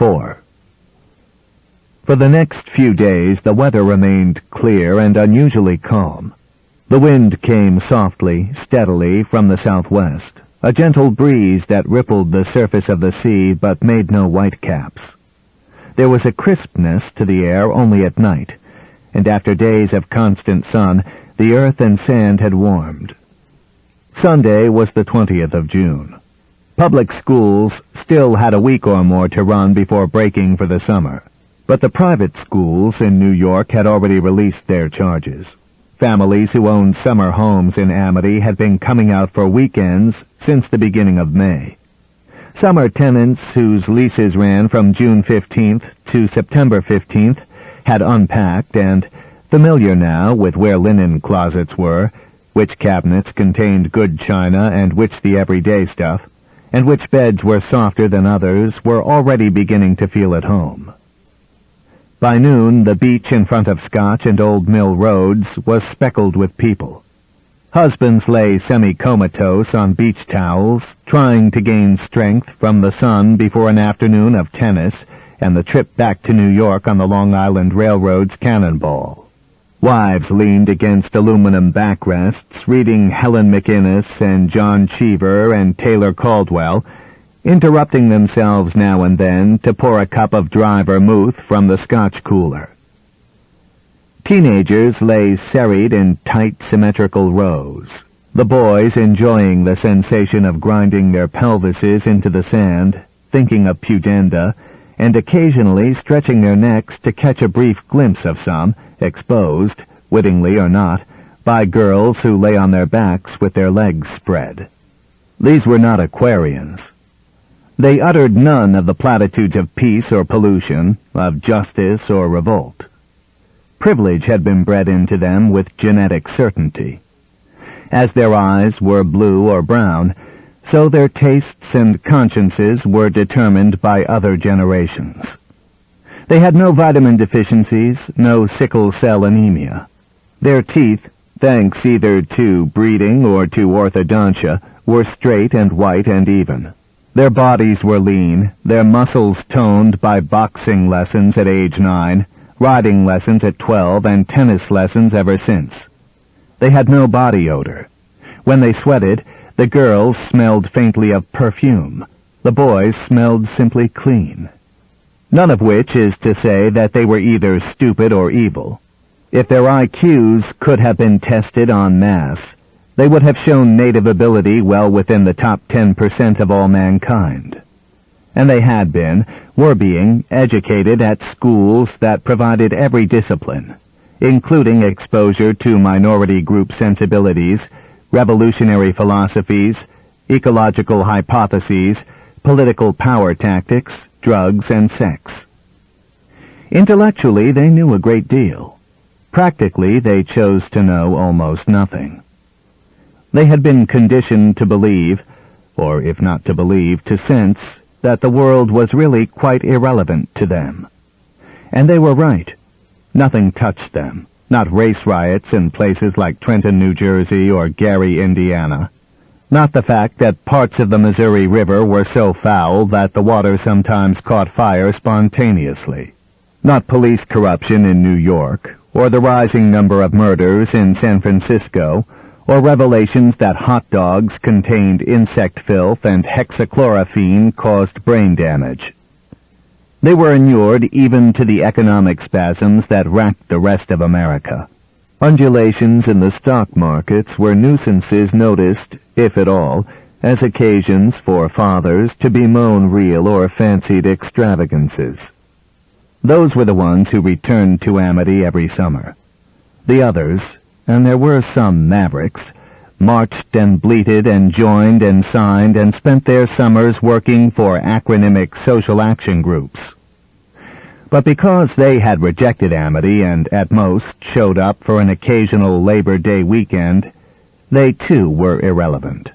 4. For the next few days, the weather remained clear and unusually calm. The wind came softly, steadily from the southwest, a gentle breeze that rippled the surface of the sea but made no whitecaps. There was a crispness to the air only at night, and after days of constant sun, the earth and sand had warmed. Sunday was the 20th of June. Public schools still had a week or more to run before breaking for the summer, but the private schools in New York had already released their charges. Families who owned summer homes in Amity had been coming out for weekends since the beginning of May. Summer tenants whose leases ran from June 15th to September 15th had unpacked and, familiar now with where linen closets were, which cabinets contained good china and which the everyday stuff, and which beds were softer than others, were already beginning to feel at home. By noon, the beach in front of Scotch and Old Mill Roads was speckled with people. Husbands lay semi-comatose on beach towels, trying to gain strength from the sun before an afternoon of tennis and the trip back to New York on the Long Island Railroad's Cannonball. Wives leaned against aluminum backrests, reading Helen McInnes and John Cheever and Taylor Caldwell, interrupting themselves now and then to pour a cup of dry vermouth from the Scotch cooler. Teenagers lay serried in tight, symmetrical rows, the boys enjoying the sensation of grinding their pelvises into the sand, thinking of pudenda, and occasionally stretching their necks to catch a brief glimpse of some, exposed, wittingly or not, by girls who lay on their backs with their legs spread. These were not Aquarians. They uttered none of the platitudes of peace or pollution, of justice or revolt. Privilege had been bred into them with genetic certainty. As their eyes were blue or brown, so their tastes and consciences were determined by other generations. They had no vitamin deficiencies, no sickle cell anemia. Their teeth, thanks either to breeding or to orthodontia, were straight and white and even. Their bodies were lean, their muscles toned by boxing lessons at age 9, riding lessons at 12, and tennis lessons ever since. They had no body odor. When they sweated, the girls smelled faintly of perfume. The boys smelled simply clean. None of which is to say that they were either stupid or evil. If their IQs could have been tested en masse, they would have shown native ability well within the top 10% of all mankind. And they had been, were being, educated at schools that provided every discipline, including exposure to minority group sensibilities, revolutionary philosophies, ecological hypotheses, political power tactics, drugs, and sex. Intellectually, they knew a great deal. Practically, they chose to know almost nothing. They had been conditioned to believe, or if not to believe, to sense, that the world was really quite irrelevant to them. And they were right. Nothing touched them, not race riots in places like Trenton, New Jersey, or Gary, Indiana. Not the fact that parts of the Missouri River were so foul that the water sometimes caught fire spontaneously. Not police corruption in New York, or the rising number of murders in San Francisco, or revelations that hot dogs contained insect filth and hexachlorophene caused brain damage. They were inured even to the economic spasms that racked the rest of America. Undulations in the stock markets were nuisances noticed, if at all, as occasions for fathers to bemoan real or fancied extravagances. Those were the ones who returned to Amity every summer. The others, and there were some mavericks, marched and bleated and joined and signed and spent their summers working for acronymic social action groups. But because they had rejected Amity and at most showed up for an occasional Labor Day weekend, they too were irrelevant.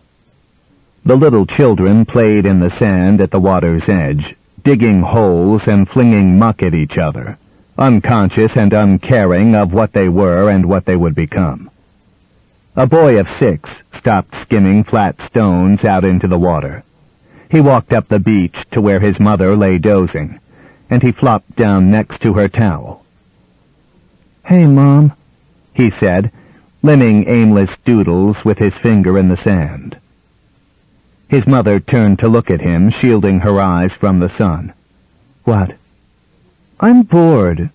The little children played in the sand at the water's edge, digging holes and flinging muck at each other, unconscious and uncaring of what they were and what they would become. A boy of 6 stopped skimming flat stones out into the water. He walked up the beach to where his mother lay dozing, and he flopped down next to her towel. "Hey, Mom," he said, limning aimless doodles with his finger in the sand. His mother turned to look at him, shielding her eyes from the sun. "What?" "I'm bored."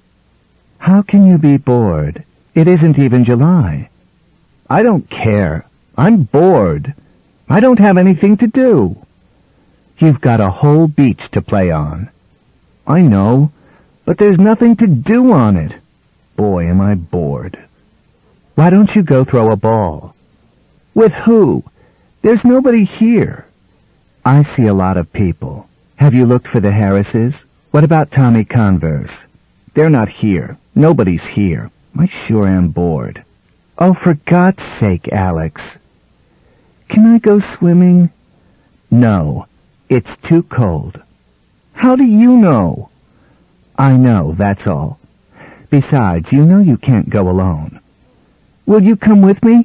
"How can you be bored? It isn't even July." "I don't care. I'm bored. I don't have anything to do." "You've got a whole beach to play on." "I know, but there's nothing to do on it." "Boy, am I bored." "Why don't you go throw a ball?" "With who? There's nobody here." "I see a lot of people. Have you looked for the Harrises? What about Tommy Converse?" "They're not here. Nobody's here. I sure am bored." "Oh, for God's sake, Alex." "Can I go swimming?" "No. It's too cold." "How do you know?" "I know, that's all. Besides, you know you can't go alone." "Will you come with me?"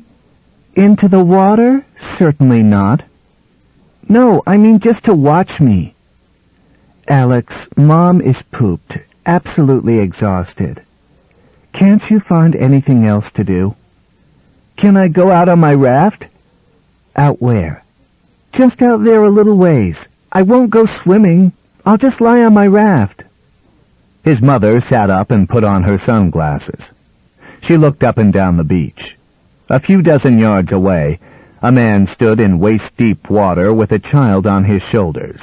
"Into the water? Certainly not." "No, I mean just to watch me." "Alex, Mom is pooped, absolutely exhausted. Can't you find anything else to do?" "Can I go out on my raft?" "Out where?" "Just out there a little ways. I won't go swimming. I'll just lie on my raft." His mother sat up and put on her sunglasses. She looked up and down the beach. A few dozen yards away, a man stood in waist-deep water with a child on his shoulders.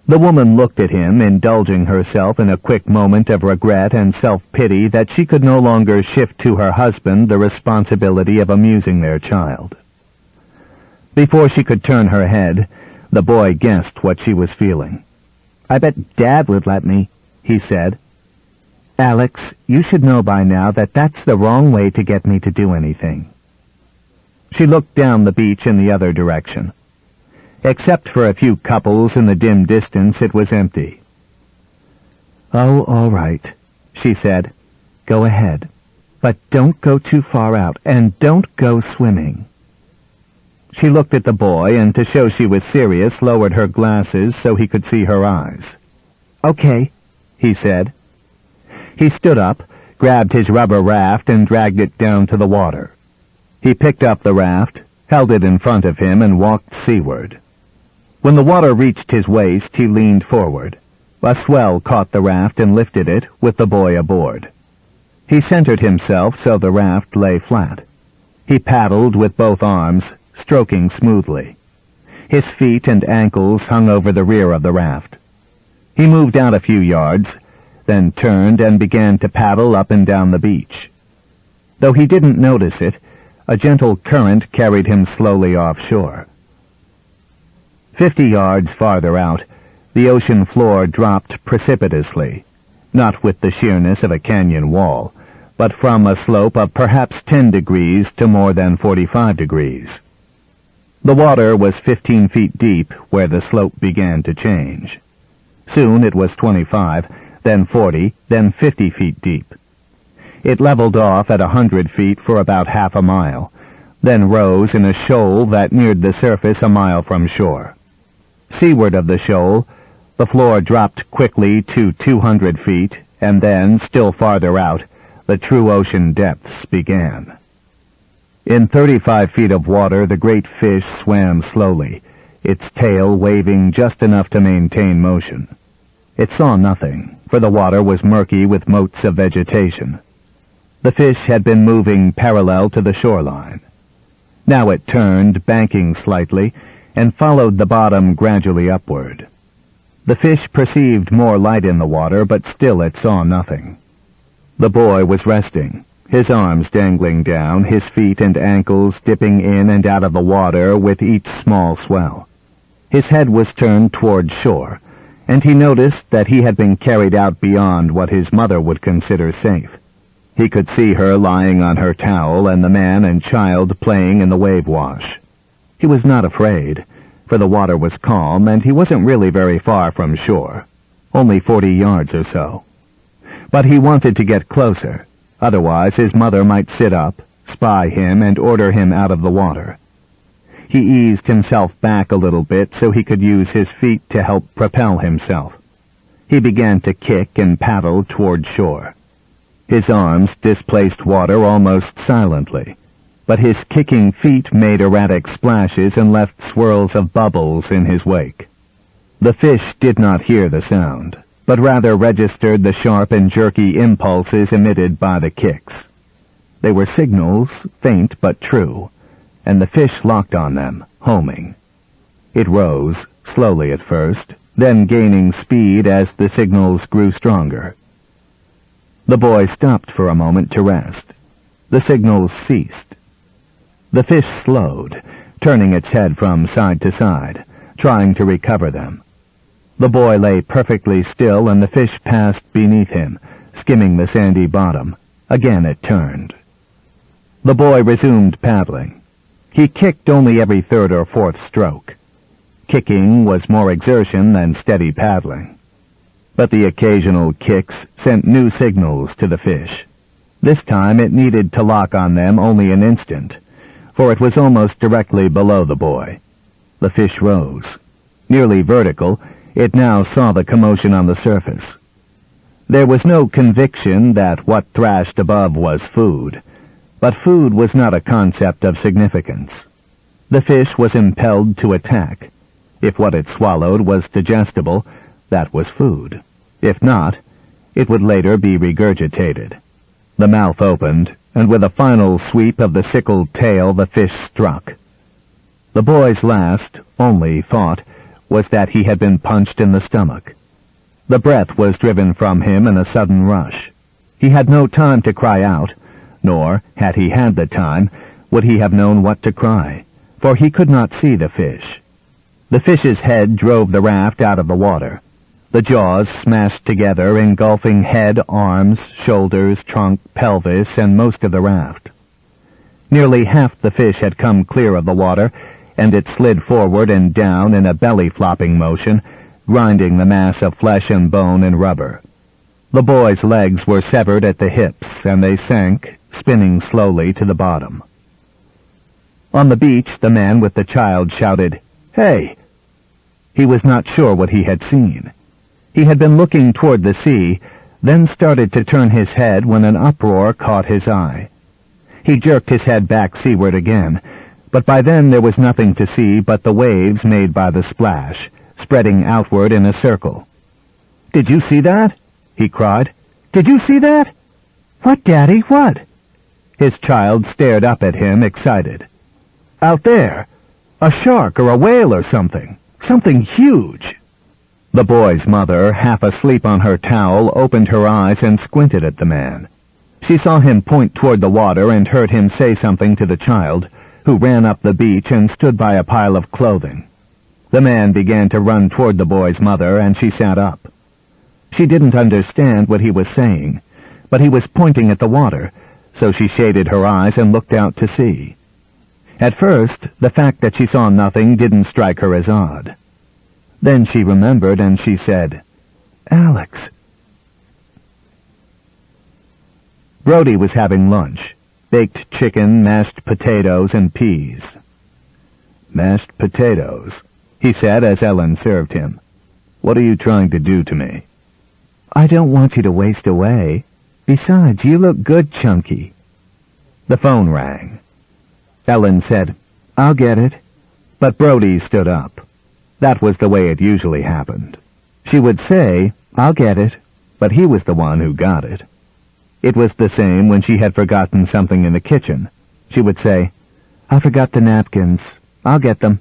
The woman looked at him, indulging herself in a quick moment of regret and self-pity that she could no longer shift to her husband the responsibility of amusing their child. Before she could turn her head, the boy guessed what she was feeling. "I bet Dad would let me," he said. "Alex, you should know by now that that's the wrong way to get me to do anything." She looked down the beach in the other direction. Except for a few couples in the dim distance, it was empty. "Oh, all right," she said. "Go ahead. But don't go too far out, and don't go swimming." She looked at the boy, and to show she was serious, lowered her glasses so he could see her eyes. "Okay," he said. He stood up, grabbed his rubber raft, and dragged it down to the water. He picked up the raft, held it in front of him, and walked seaward. When the water reached his waist, he leaned forward. A swell caught the raft and lifted it, with the boy aboard. He centered himself so the raft lay flat. He paddled with both arms, stroking smoothly. His feet and ankles hung over the rear of the raft. He moved out a few yards, then turned and began to paddle up and down the beach. Though he didn't notice it, a gentle current carried him slowly offshore. 50 yards farther out, the ocean floor dropped precipitously, not with the sheerness of a canyon wall, but from a slope of perhaps 10 degrees to more than 45 degrees. The water was 15 feet deep where the slope began to change. Soon it was 25, then 40, then 50 feet deep. It leveled off at 100 feet for about half a mile, then rose in a shoal that neared the surface a mile from shore. Seaward of the shoal, the floor dropped quickly to 200 feet, and then, still farther out, the true ocean depths began. In 35 feet of water, the great fish swam slowly, its tail waving just enough to maintain motion. It saw nothing, for the water was murky with motes of vegetation. The fish had been moving parallel to the shoreline. Now it turned, banking slightly, and followed the bottom gradually upward. The fish perceived more light in the water, but still it saw nothing. The boy was resting, his arms dangling down, his feet and ankles dipping in and out of the water with each small swell. His head was turned toward shore, and he noticed that he had been carried out beyond what his mother would consider safe. He could see her lying on her towel and the man and child playing in the wave wash. He was not afraid, for the water was calm and he wasn't really very far from shore, only 40 yards or so. But he wanted to get closer, otherwise his mother might sit up, spy him, and order him out of the water. He eased himself back a little bit so he could use his feet to help propel himself. He began to kick and paddle toward shore. His arms displaced water almost silently, but his kicking feet made erratic splashes and left swirls of bubbles in his wake. The fish did not hear the sound, but rather registered the sharp and jerky impulses emitted by the kicks. They were signals, faint but true, and the fish locked on them, homing. It rose, slowly at first, then gaining speed as the signals grew stronger. The boy stopped for a moment to rest. The signals ceased. The fish slowed, turning its head from side to side, trying to recover them. The boy lay perfectly still, and the fish passed beneath him, skimming the sandy bottom. Again it turned. The boy resumed paddling. He kicked only every third or fourth stroke. Kicking was more exertion than steady paddling. But the occasional kicks sent new signals to the fish. This time it needed to lock on them only an instant, for it was almost directly below the boy. The fish rose. Nearly vertical, it now saw the commotion on the surface. There was no conviction that what thrashed above was food, but food was not a concept of significance. The fish was impelled to attack. If what it swallowed was digestible, that was food. If not, it would later be regurgitated. The mouth opened, and with a final sweep of the sickled tail the fish struck. The boy's last, only thought, was that he had been punched in the stomach. The breath was driven from him in a sudden rush. He had no time to cry out, nor, had he had the time, would he have known what to cry, for he could not see the fish. The fish's head drove the raft out of the water. The jaws smashed together, engulfing head, arms, shoulders, trunk, pelvis, and most of the raft. Nearly half the fish had come clear of the water, and it slid forward and down in a belly-flopping motion, grinding the mass of flesh and bone and rubber. The boy's legs were severed at the hips, and they sank, spinning slowly to the bottom. On the beach, the man with the child shouted, "Hey!" He was not sure what he had seen. He had been looking toward the sea, then started to turn his head when an uproar caught his eye. He jerked his head back seaward again, but by then there was nothing to see but the waves made by the splash, spreading outward in a circle. "Did you see that?" he cried. "Did you see that?" "What, Daddy, what?" His child stared up at him, excited. "Out there! A shark or a whale or something. Something huge." The boy's mother, half asleep on her towel, opened her eyes and squinted at the man. She saw him point toward the water and heard him say something to the child, who ran up the beach and stood by a pile of clothing. The man began to run toward the boy's mother, and she sat up. She didn't understand what he was saying, but he was pointing at the water, so she shaded her eyes and looked out to sea. At first, the fact that she saw nothing didn't strike her as odd. Then she remembered, and she said, "Alex." Brody was having lunch. Baked chicken, mashed potatoes, and peas. "Mashed potatoes," he said as Ellen served him. "What are you trying to do to me?" "I don't want you to waste away. Besides, you look good, Chunky." The phone rang. Ellen said, "I'll get it." But Brody stood up. That was the way it usually happened. She would say, "I'll get it," but he was the one who got it. It was the same when she had forgotten something in the kitchen. She would say, "I forgot the napkins. I'll get them."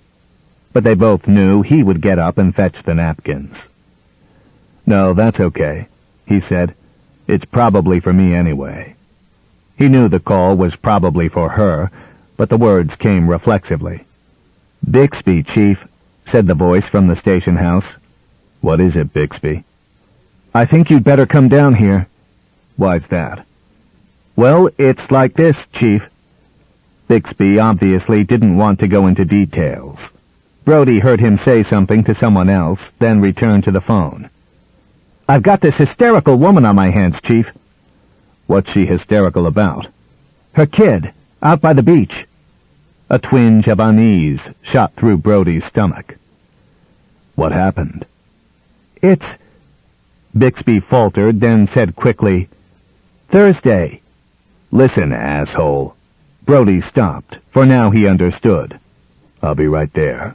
But they both knew he would get up and fetch the napkins. "No, that's okay," he said. "It's probably for me anyway." He knew the call was probably for her, but the words came reflexively. "Bixby, Chief," said the voice from the station house. "What is it, Bixby?" "I think you'd better come down here." "Why's that?" "Well, it's like this, Chief." Bixby obviously didn't want to go into details. Brody heard him say something to someone else, then returned to the phone. "I've got this hysterical woman on my hands, Chief." "What's she hysterical about?" "Her kid, out by the beach." A twinge of unease shot through Brody's stomach. "What happened?" Bixby faltered, then said quickly, "Thursday." "Listen, asshole." Brody stopped, for now he understood. "I'll be right there."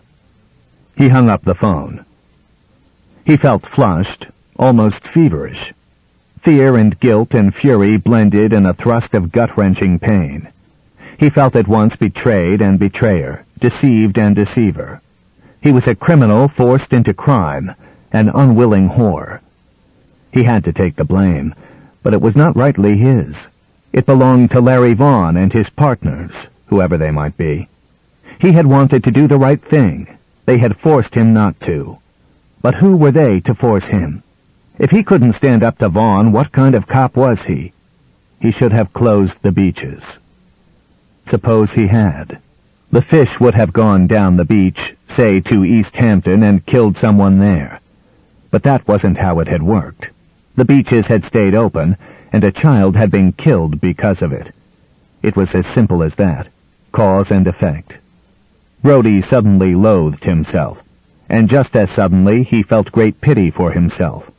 He hung up the phone. He felt flushed, almost feverish. Fear and guilt and fury blended in a thrust of gut-wrenching pain. He felt at once betrayed and betrayer, deceived and deceiver. He was a criminal forced into crime, an unwilling whore. He had to take the blame, but it was not rightly his. It belonged to Larry Vaughn and his partners, whoever they might be. He had wanted to do the right thing. They had forced him not to. But who were they to force him? If he couldn't stand up to Vaughn, what kind of cop was he? He should have closed the beaches. Suppose he had. The fish would have gone down the beach, say to East Hampton, and killed someone there. But that wasn't how it had worked. The beaches had stayed open, and a child had been killed because of it. It was as simple as that. Cause and effect. Brody suddenly loathed himself, and just as suddenly he felt great pity for himself.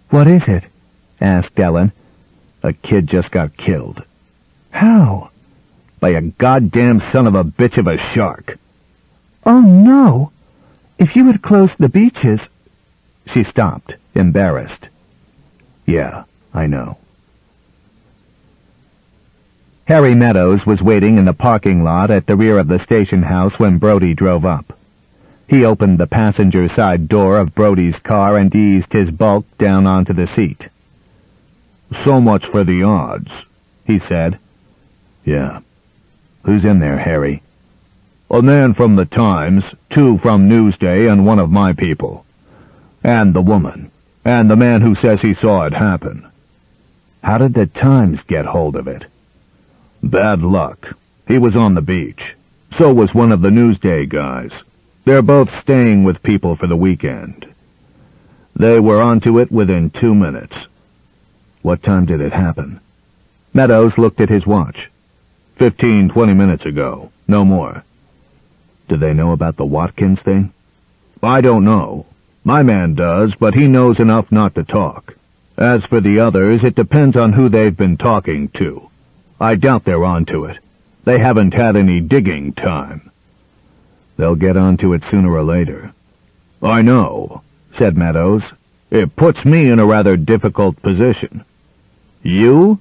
"What is it?" asked Ellen. "A kid just got killed." "How?" "By a goddamn son of a bitch of a shark." "Oh, no! If you had closed the beaches—" She stopped, embarrassed. "Yeah, I know." Harry Meadows was waiting in the parking lot at the rear of the station house when Brody drove up. He opened the passenger side door of Brody's car and eased his bulk down onto the seat. "So much for the odds," he said. "Yeah. Who's in there, Harry?" "A man from the Times, 2 from Newsday, and one of my people. And the woman. And the man who says he saw it happen." "How did the Times get hold of it?" "Bad luck. He was on the beach. So was one of the Newsday guys. They're both staying with people for the weekend. They were onto it within 2 minutes." "What time did it happen?" Meadows looked at his watch. 15-20 minutes ago. No more." "Do they know about the Watkins thing?" "I don't know. My man does, but he knows enough not to talk. As for the others, it depends on who they've been talking to. I doubt they're onto it. They haven't had any digging time." "They'll get onto it sooner or later." "I know," said Meadows. "It puts me in a rather difficult position." "You?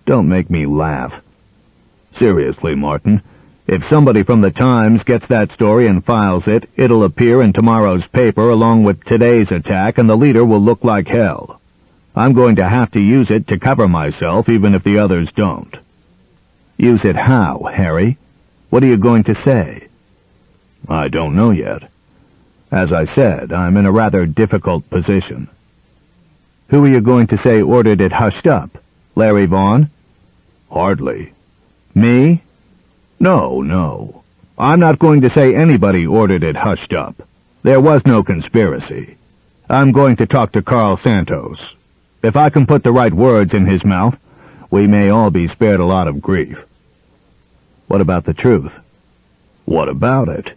Don't make me laugh." "Seriously, Martin, if somebody from the Times gets that story and files it, it'll appear in tomorrow's paper along with today's attack, and the leader will look like hell. I'm going to have to use it to cover myself, even if the others don't." "Use it how, Harry? What are you going to say?" "I don't know yet. As I said, I'm in a rather difficult position." "Who are you going to say ordered it hushed up? Larry Vaughn?" "Hardly." "Me?" No. I'm not going to say anybody ordered it hushed up. There was no conspiracy. I'm going to talk to Carl Santos. If I can put the right words in his mouth, we may all be spared a lot of grief." "What about the truth?" "What about it?"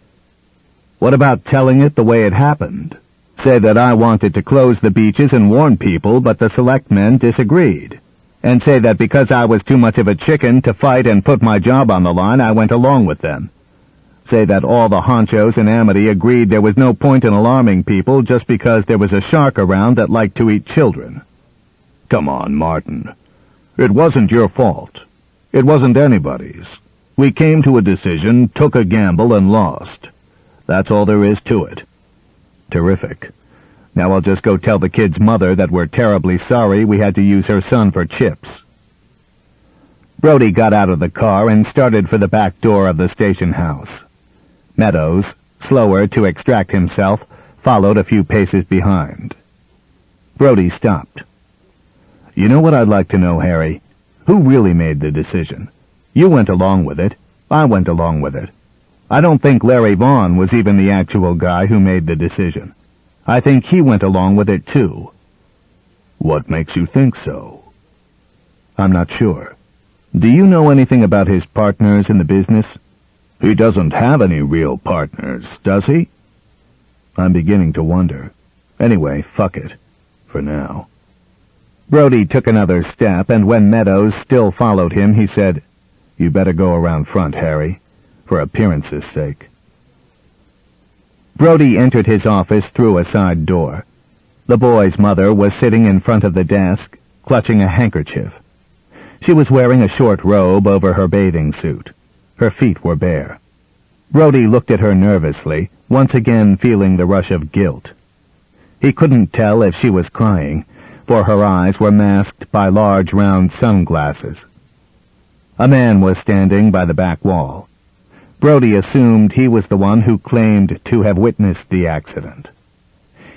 "What about telling it the way it happened? Say that I wanted to close the beaches and warn people, but the selectmen disagreed. And say that because I was too much of a chicken to fight and put my job on the line, I went along with them. Say that all the honchos in Amity agreed there was no point in alarming people just because there was a shark around that liked to eat children." "Come on, Martin. It wasn't your fault. It wasn't anybody's. We came to a decision, took a gamble, and lost. That's all there is to it." "Terrific. Now I'll just go tell the kid's mother that we're terribly sorry we had to use her son for chips." Brody got out of the car and started for the back door of the station house. Meadows, slower to extract himself, followed a few paces behind. Brody stopped. "You know what I'd like to know, Harry? Who really made the decision? You went along with it. I went along with it. I don't think Larry Vaughn was even the actual guy who made the decision. I think he went along with it, too." "What makes you think so?" "I'm not sure. Do you know anything about his partners in the business?" "He doesn't have any real partners, does he?" "I'm beginning to wonder. Anyway, fuck it. for now. Brody took another step, and when Meadows still followed him, he said, "You better go around front, Harry, for appearance's sake." Brody entered his office through a side door. The boy's mother was sitting in front of the desk, clutching a handkerchief. She was wearing a short robe over her bathing suit. Her feet were bare. Brody looked at her nervously, once again feeling the rush of guilt. He couldn't tell if she was crying, for her eyes were masked by large round sunglasses. A man was standing by the back wall. Brody assumed he was the one who claimed to have witnessed the accident.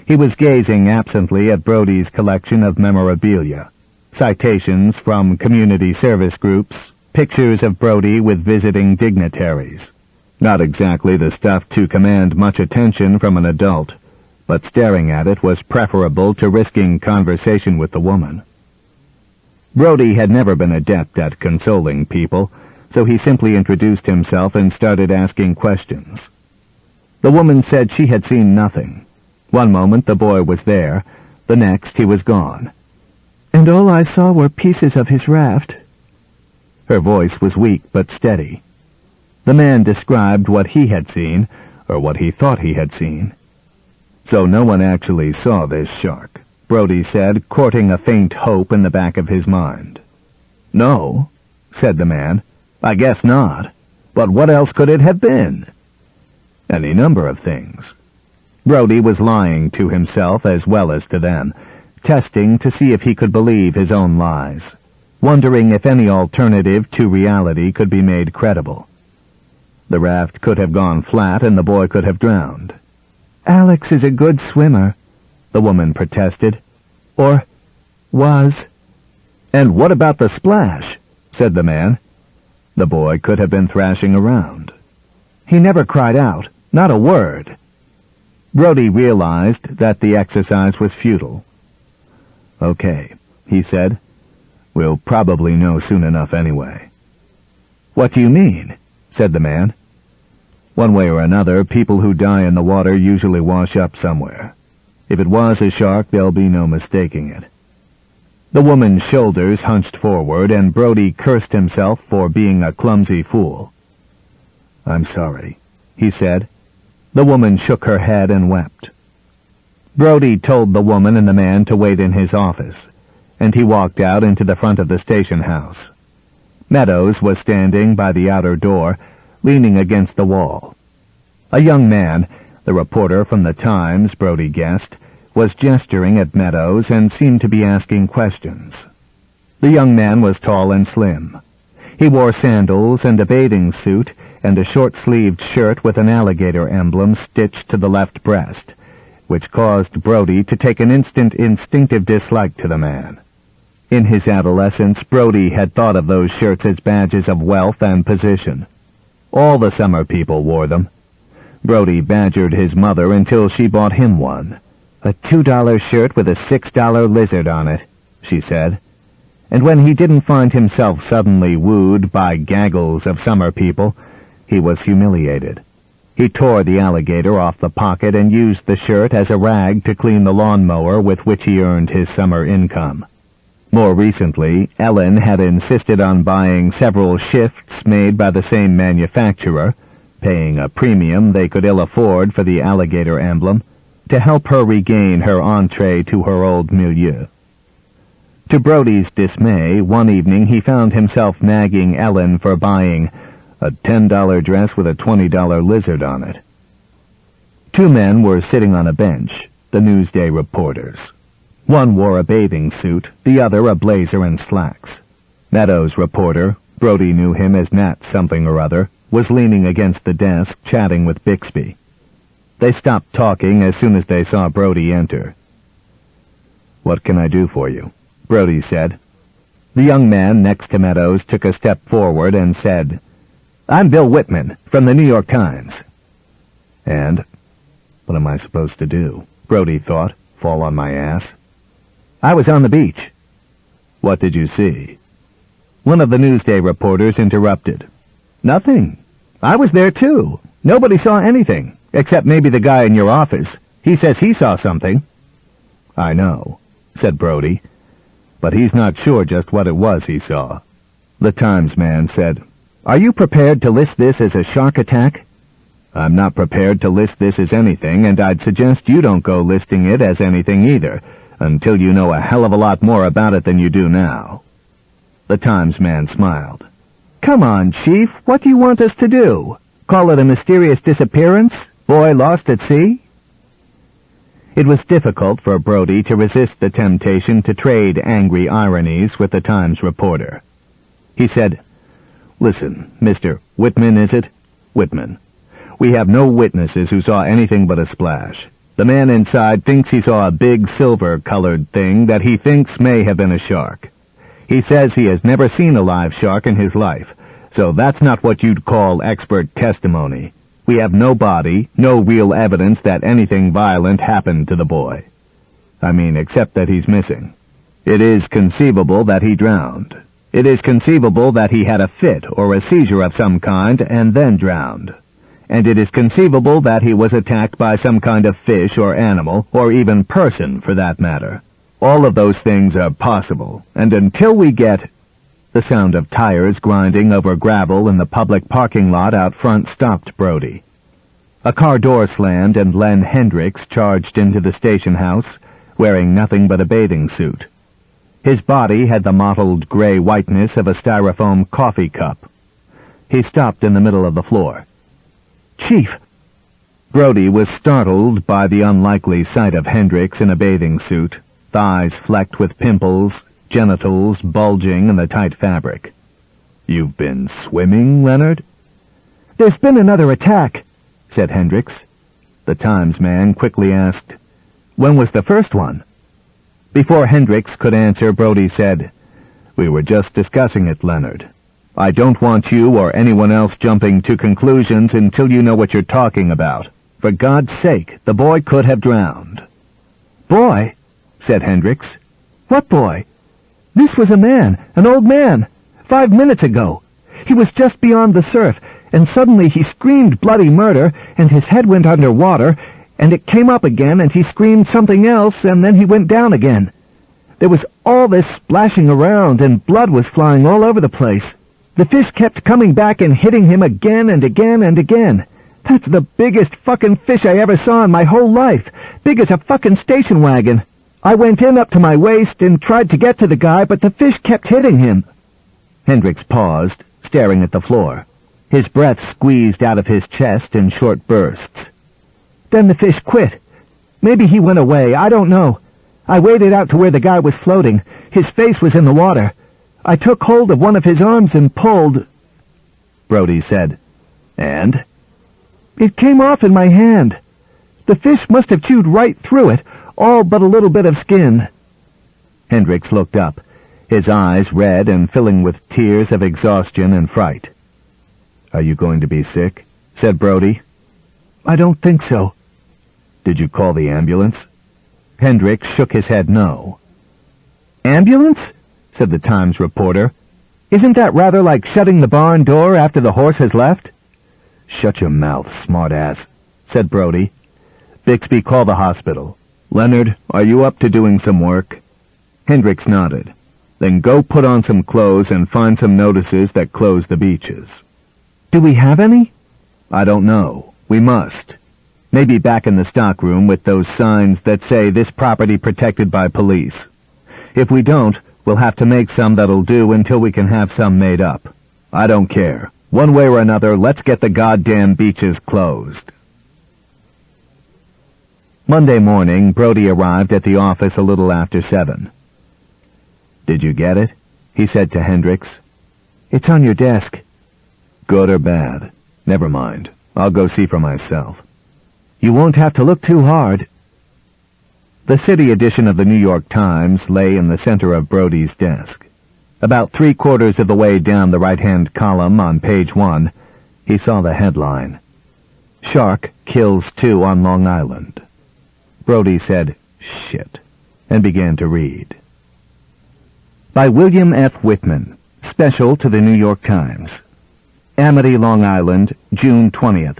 He was gazing absently at Brody's collection of memorabilia, citations from community service groups, pictures of Brody with visiting dignitaries. Not exactly the stuff to command much attention from an adult, but staring at it was preferable to risking conversation with the woman. Brody had never been adept at consoling people, so he simply introduced himself and started asking questions. The woman said she had seen nothing. One moment the boy was there, the next he was gone. "And all I saw were pieces of his raft." Her voice was weak but steady. The man described what he had seen, or what he thought he had seen. "So no one actually saw this shark," Brody said, courting a faint hope in the back of his mind. "No," said the man. "I guess not. But what else could it have been?" "Any number of things." Brody was lying to himself as well as to them, testing to see if he could believe his own lies, wondering if any alternative to reality could be made credible. The raft could have gone flat and the boy could have drowned. "Alex is a good swimmer," the woman protested. "Or was." "And what about the splash?" said the man. "The boy could have been thrashing around." "He never cried out, not a word." Brody realized that the exercise was futile. "Okay," he said. "We'll probably know soon enough anyway." "What do you mean?" said the man. "One way or another, people who die in the water usually wash up somewhere. If it was a shark, there'll be no mistaking it." The woman's shoulders hunched forward, and Brody cursed himself for being a clumsy fool. "I'm sorry," he said. The woman shook her head and wept. Brody told the woman and the man to wait in his office, and he walked out into the front of the station house. Meadows was standing by the outer door, leaning against the wall. A young man, the reporter from the Times, Brody guessed, was gesturing at Meadows and seemed to be asking questions. The young man was tall and slim. He wore sandals and a bathing suit and a short-sleeved shirt with an alligator emblem stitched to the left breast, which caused Brody to take an instant instinctive dislike to the man. In his adolescence, Brody had thought of those shirts as badges of wealth and position. All the summer people wore them. Brody badgered his mother until she bought him one. "A $2 shirt with a $6 lizard on it," she said. And when he didn't find himself suddenly wooed by gaggles of summer people, he was humiliated. He tore the alligator off the pocket and used the shirt as a rag to clean the lawnmower with which he earned his summer income. More recently, Ellen had insisted on buying several shifts made by the same manufacturer, paying a premium they could ill afford for the alligator emblem, to help her regain her entree to her old milieu. To Brody's dismay, one evening he found himself nagging Ellen for buying a $10 dress with a $20 lizard on it. Two men were sitting on a bench, the Newsday reporters. One wore a bathing suit, the other a blazer and slacks. Meadows' reporter, Brody knew him as Nat something or other, was leaning against the desk, chatting with Bixby. They stopped talking as soon as they saw Brody enter. "What can I do for you?" Brody said. The young man next to Meadows took a step forward and said, "I'm Bill Whitman, from the New York Times." "And? What am I supposed to do?" Brody thought. "Fall on my ass?" "I was on the beach." "What did you see?" One of the Newsday reporters interrupted. "Nothing. I was there, too. Nobody saw anything, except maybe the guy in your office. He says he saw something." "I know," said Brody. But he's not sure just what it was he saw. The Times man said, "Are you prepared to list this as a shark attack?" "I'm not prepared to list this as anything, and I'd suggest you don't go listing it as anything either, until you know a hell of a lot more about it than you do now." The Times man smiled. "Come on, Chief, what do you want us to do? Call it a mysterious disappearance? Boy lost at sea?" It was difficult for Brody to resist the temptation to trade angry ironies with the Times reporter. He said, "Listen, Mr. Whitman, is it? Whitman. We have no witnesses who saw anything but a splash. The man inside thinks he saw a big silver-colored thing that he thinks may have been a shark. He says he has never seen a live shark in his life, so that's not what you'd call expert testimony. We have no body, no real evidence that anything violent happened to the boy. I mean, except that he's missing. It is conceivable that he drowned. It is conceivable that he had a fit or a seizure of some kind and then drowned. And it is conceivable that he was attacked by some kind of fish or animal, or even person for that matter. All of those things are possible, and until we get—" The sound of tires grinding over gravel in the public parking lot out front stopped Brody. A car door slammed and Len Hendricks charged into the station house, wearing nothing but a bathing suit. His body had the mottled gray whiteness of a styrofoam coffee cup. He stopped in the middle of the floor. "Chief!" Brody was startled by the unlikely sight of Hendricks in a bathing suit, thighs flecked with pimples, genitals bulging in the tight fabric. "You've been swimming, Leonard?" "There's been another attack," said Hendricks. The Times man quickly asked, "When was the first one?" Before Hendricks could answer, Brody said, "We were just discussing it, Leonard. I don't want you or anyone else jumping to conclusions until you know what you're talking about. For God's sake, the boy could have drowned." "Boy?" said Hendricks. "What boy?" "This was a man, an old man, 5 minutes ago. He was just beyond the surf, and suddenly he screamed bloody murder, and his head went under water, and it came up again, and he screamed something else, and then he went down again. There was all this splashing around, and blood was flying all over the place. The fish kept coming back and hitting him again and again and again. That's the biggest fucking fish I ever saw in my whole life, big as a fucking station wagon. I went in up to my waist and tried to get to the guy, but the fish kept hitting him." Hendricks paused, staring at the floor. His breath squeezed out of his chest in short bursts. "Then the fish quit. Maybe he went away, I don't know. I waded out to where the guy was floating. His face was in the water. I took hold of one of his arms and pulled." Brody said, "And?" "It came off in my hand. The fish must have chewed right through it, all but a little bit of skin." Hendricks looked up, his eyes red and filling with tears of exhaustion and fright. "Are you going to be sick?" said Brody. "I don't think so." "Did you call the ambulance?" Hendricks shook his head no. "Ambulance?" said the Times reporter. "Isn't that rather like shutting the barn door after the horse has left?" "Shut your mouth, smartass," said Brody. "Bixby, call the hospital. Leonard, are you up to doing some work?" Hendricks nodded. "Then go put on some clothes and find some notices that close the beaches." "Do we have any?" "I don't know. We must. Maybe back in the stockroom with those signs that say this property protected by police. If we don't, we'll have to make some that'll do until we can have some made up. I don't care. One way or another, let's get the goddamn beaches closed." Monday morning, Brody arrived at the office a little after 7. "Did you get it?" he said to Hendricks. "It's on your desk." "Good or bad? Never mind. I'll go see for myself." "You won't have to look too hard." The city edition of the New York Times lay in the center of Brody's desk. About 3/4 of the way down the right-hand column on page 1, he saw the headline, "Shark Kills 2 on Long Island." Brody said, "Shit," and began to read. By William F. Whitman, special to the New York Times. Amity, Long Island, June 20th.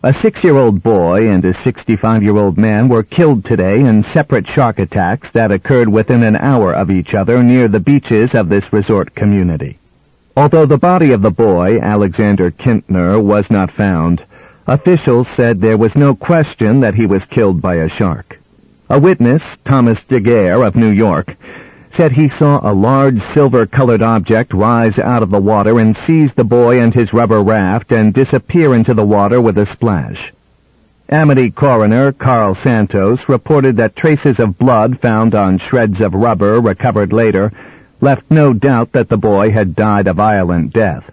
A 6-year-old boy and a 65-year-old man were killed today in separate shark attacks that occurred within an hour of each other near the beaches of this resort community. Although the body of the boy, Alexander Kintner, was not found, officials said there was no question that he was killed by a shark. A witness, Thomas Daguerre of New York, said he saw a large silver-colored object rise out of the water and seize the boy and his rubber raft and disappear into the water with a splash. Amity coroner Carl Santos reported that traces of blood found on shreds of rubber recovered later left no doubt that the boy had died a violent death.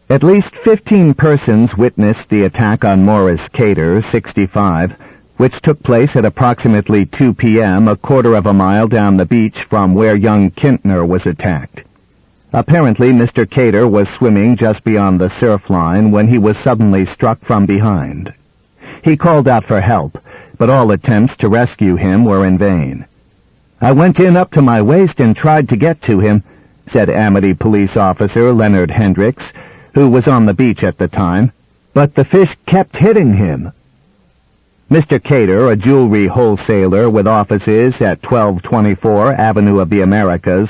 At least 15 persons witnessed the attack on Morris Cater, 65, which took place at approximately 2 p.m., a quarter of a mile down the beach from where young Kintner was attacked. Apparently, Mr. Cater was swimming just beyond the surf line when he was suddenly struck from behind. He called out for help, but all attempts to rescue him were in vain. "I went in up to my waist and tried to get to him," said Amity police officer Leonard Hendricks, who was on the beach at the time, "but the fish kept hitting him." Mr. Cater, a jewelry wholesaler with offices at 1224 Avenue of the Americas,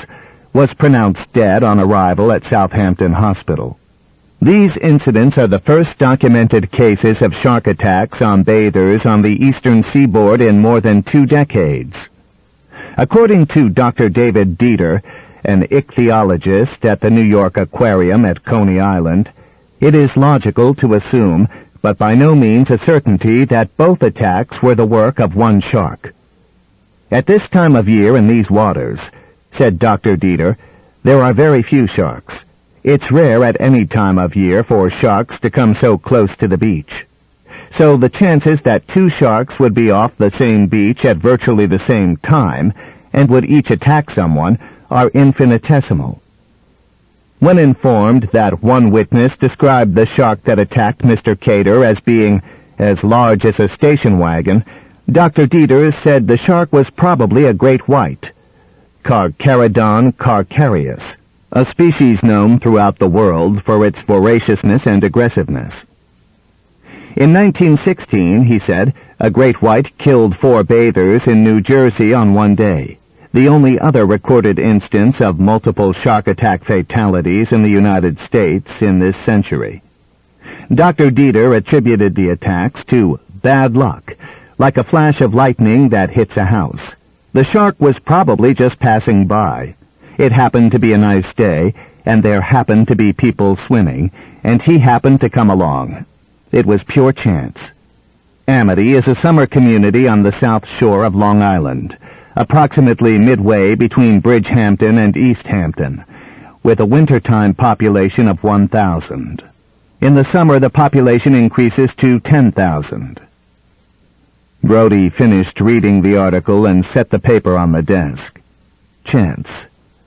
was pronounced dead on arrival at Southampton Hospital. These incidents are the first documented cases of shark attacks on bathers on the eastern seaboard in more than 2 decades. According to Dr. David Dieter, an ichthyologist at the New York Aquarium at Coney Island, it is logical to assume, but by no means a certainty, that both attacks were the work of one shark. "At this time of year in these waters," said Dr. Dieter, "there are very few sharks. It's rare at any time of year for sharks to come so close to the beach. So the chances that 2 sharks would be off the same beach at virtually the same time and would each attack someone are infinitesimal." When informed that one witness described the shark that attacked Mr. Cater as being as large as a station wagon, Dr. Dieter said the shark was probably a great white, Carcharodon carcharias, a species known throughout the world for its voraciousness and aggressiveness. In 1916, he said, a great white killed 4 bathers in New Jersey on one day, the only other recorded instance of multiple shark attack fatalities in the United States in this century. Dr. Dieter attributed the attacks to bad luck, like a flash of lightning that hits a house. The shark was probably just passing by. It happened to be a nice day, and there happened to be people swimming, and he happened to come along. It was pure chance. Amity is a summer community on the south shore of Long Island, approximately midway between Bridgehampton and East Hampton, with a wintertime population of 1,000. In the summer, the population increases to 10,000. Brody finished reading the article and set the paper on the desk. Chance,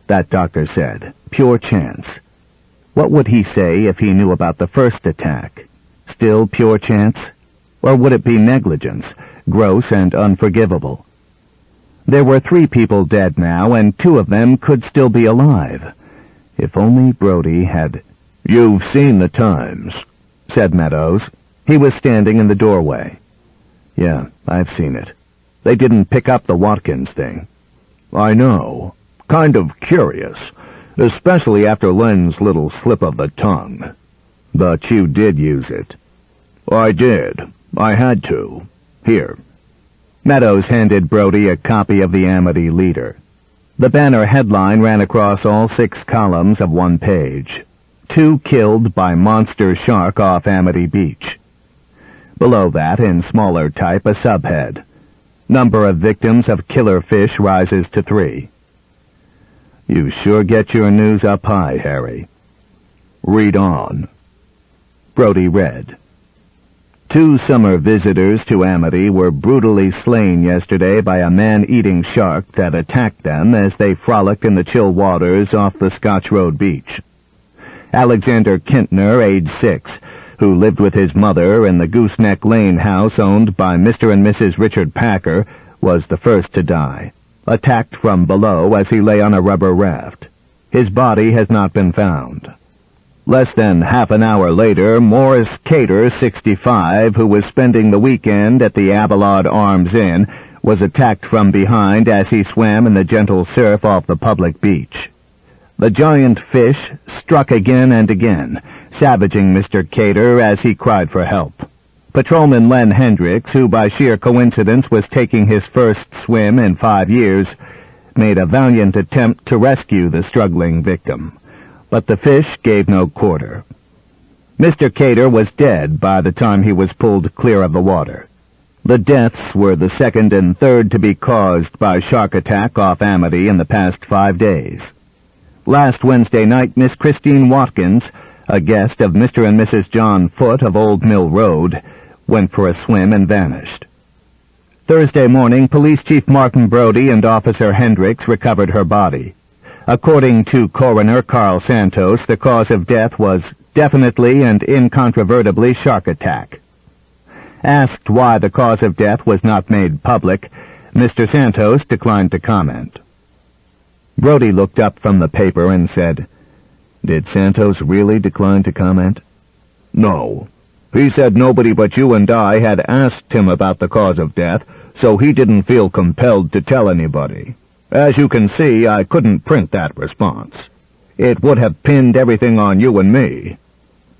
that doctor said. Pure chance. What would he say if he knew about the first attack? Still pure chance? Or would it be negligence, gross and unforgivable? There were 3 people dead now, and 2 of them could still be alive. If only Brody had... "You've seen the Times," said Meadows. He was standing in the doorway. "Yeah, I've seen it. They didn't pick up the Watkins thing." "I know. Kind of curious, especially after Len's little slip of the tongue." "But you did use it." "I did. I had to. Here." Meadows handed Brody a copy of the Amity Leader. The banner headline ran across all 6 columns of one page. 2 killed by monster shark off Amity Beach. Below that, in smaller type, a subhead. Number of victims of killer fish rises to 3. "You sure get your news up high, Harry." "Read on." Brody read. 2 summer visitors to Amity were brutally slain yesterday by a man-eating shark that attacked them as they frolicked in the chill waters off the Scotch Road beach. Alexander Kintner, age 6, who lived with his mother in the Gooseneck Lane house owned by Mr. and Mrs. Richard Packer, was the first to die, attacked from below as he lay on a rubber raft. His body has not been found. Less than half an hour later, Morris Cater, 65, who was spending the weekend at the Abelard Arms Inn, was attacked from behind as he swam in the gentle surf off the public beach. The giant fish struck again and again, savaging Mr. Cater as he cried for help. Patrolman Len Hendricks, who by sheer coincidence was taking his first swim in 5 years, made a valiant attempt to rescue the struggling victim, but the fish gave no quarter. Mr. Cater was dead by the time he was pulled clear of the water. The deaths were the second and third to be caused by shark attack off Amity in the past 5 days. Last Wednesday night, Miss Christine Watkins, a guest of Mr. and Mrs. John Foote of Old Mill Road, went for a swim and vanished. Thursday morning, Police Chief Martin Brody and Officer Hendricks recovered her body. According to Coroner Carl Santos, the cause of death was definitely and incontrovertibly shark attack. Asked why the cause of death was not made public, Mr. Santos declined to comment. Brody looked up from the paper and said, "Did Santos really decline to comment?" "No. He said nobody but you and I had asked him about the cause of death, so he didn't feel compelled to tell anybody. As you can see, I couldn't print that response. It would have pinned everything on you and me.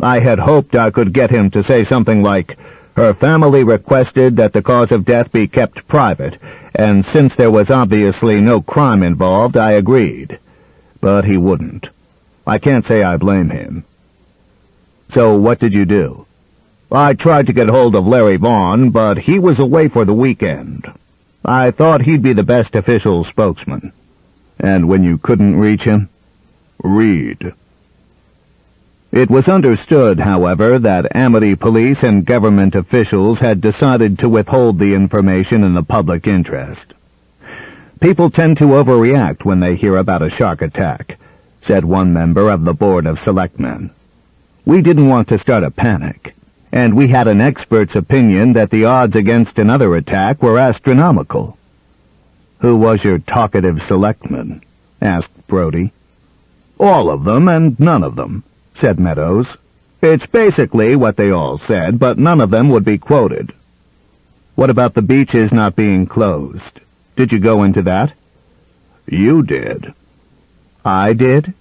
I had hoped I could get him to say something like, 'Her family requested that the cause of death be kept private, and since there was obviously no crime involved, I agreed.' But he wouldn't. I can't say I blame him." "So what did you do?" "I tried to get hold of Larry Vaughn, but he was away for the weekend. I thought he'd be the best official spokesman." "And when you couldn't reach him?" "Read." It was understood, however, that Amity police and government officials had decided to withhold the information in the public interest. "People tend to overreact when they hear about a shark attack," said one member of the Board of Selectmen. "We didn't want to start a panic, and we had an expert's opinion that the odds against another attack were astronomical." "Who was your talkative selectman?" asked Brody. "All of them and none of them," said Meadows. "It's basically what they all said, but none of them would be quoted." "What about the beaches not being closed? Did you go into that?" "You did." "I did?"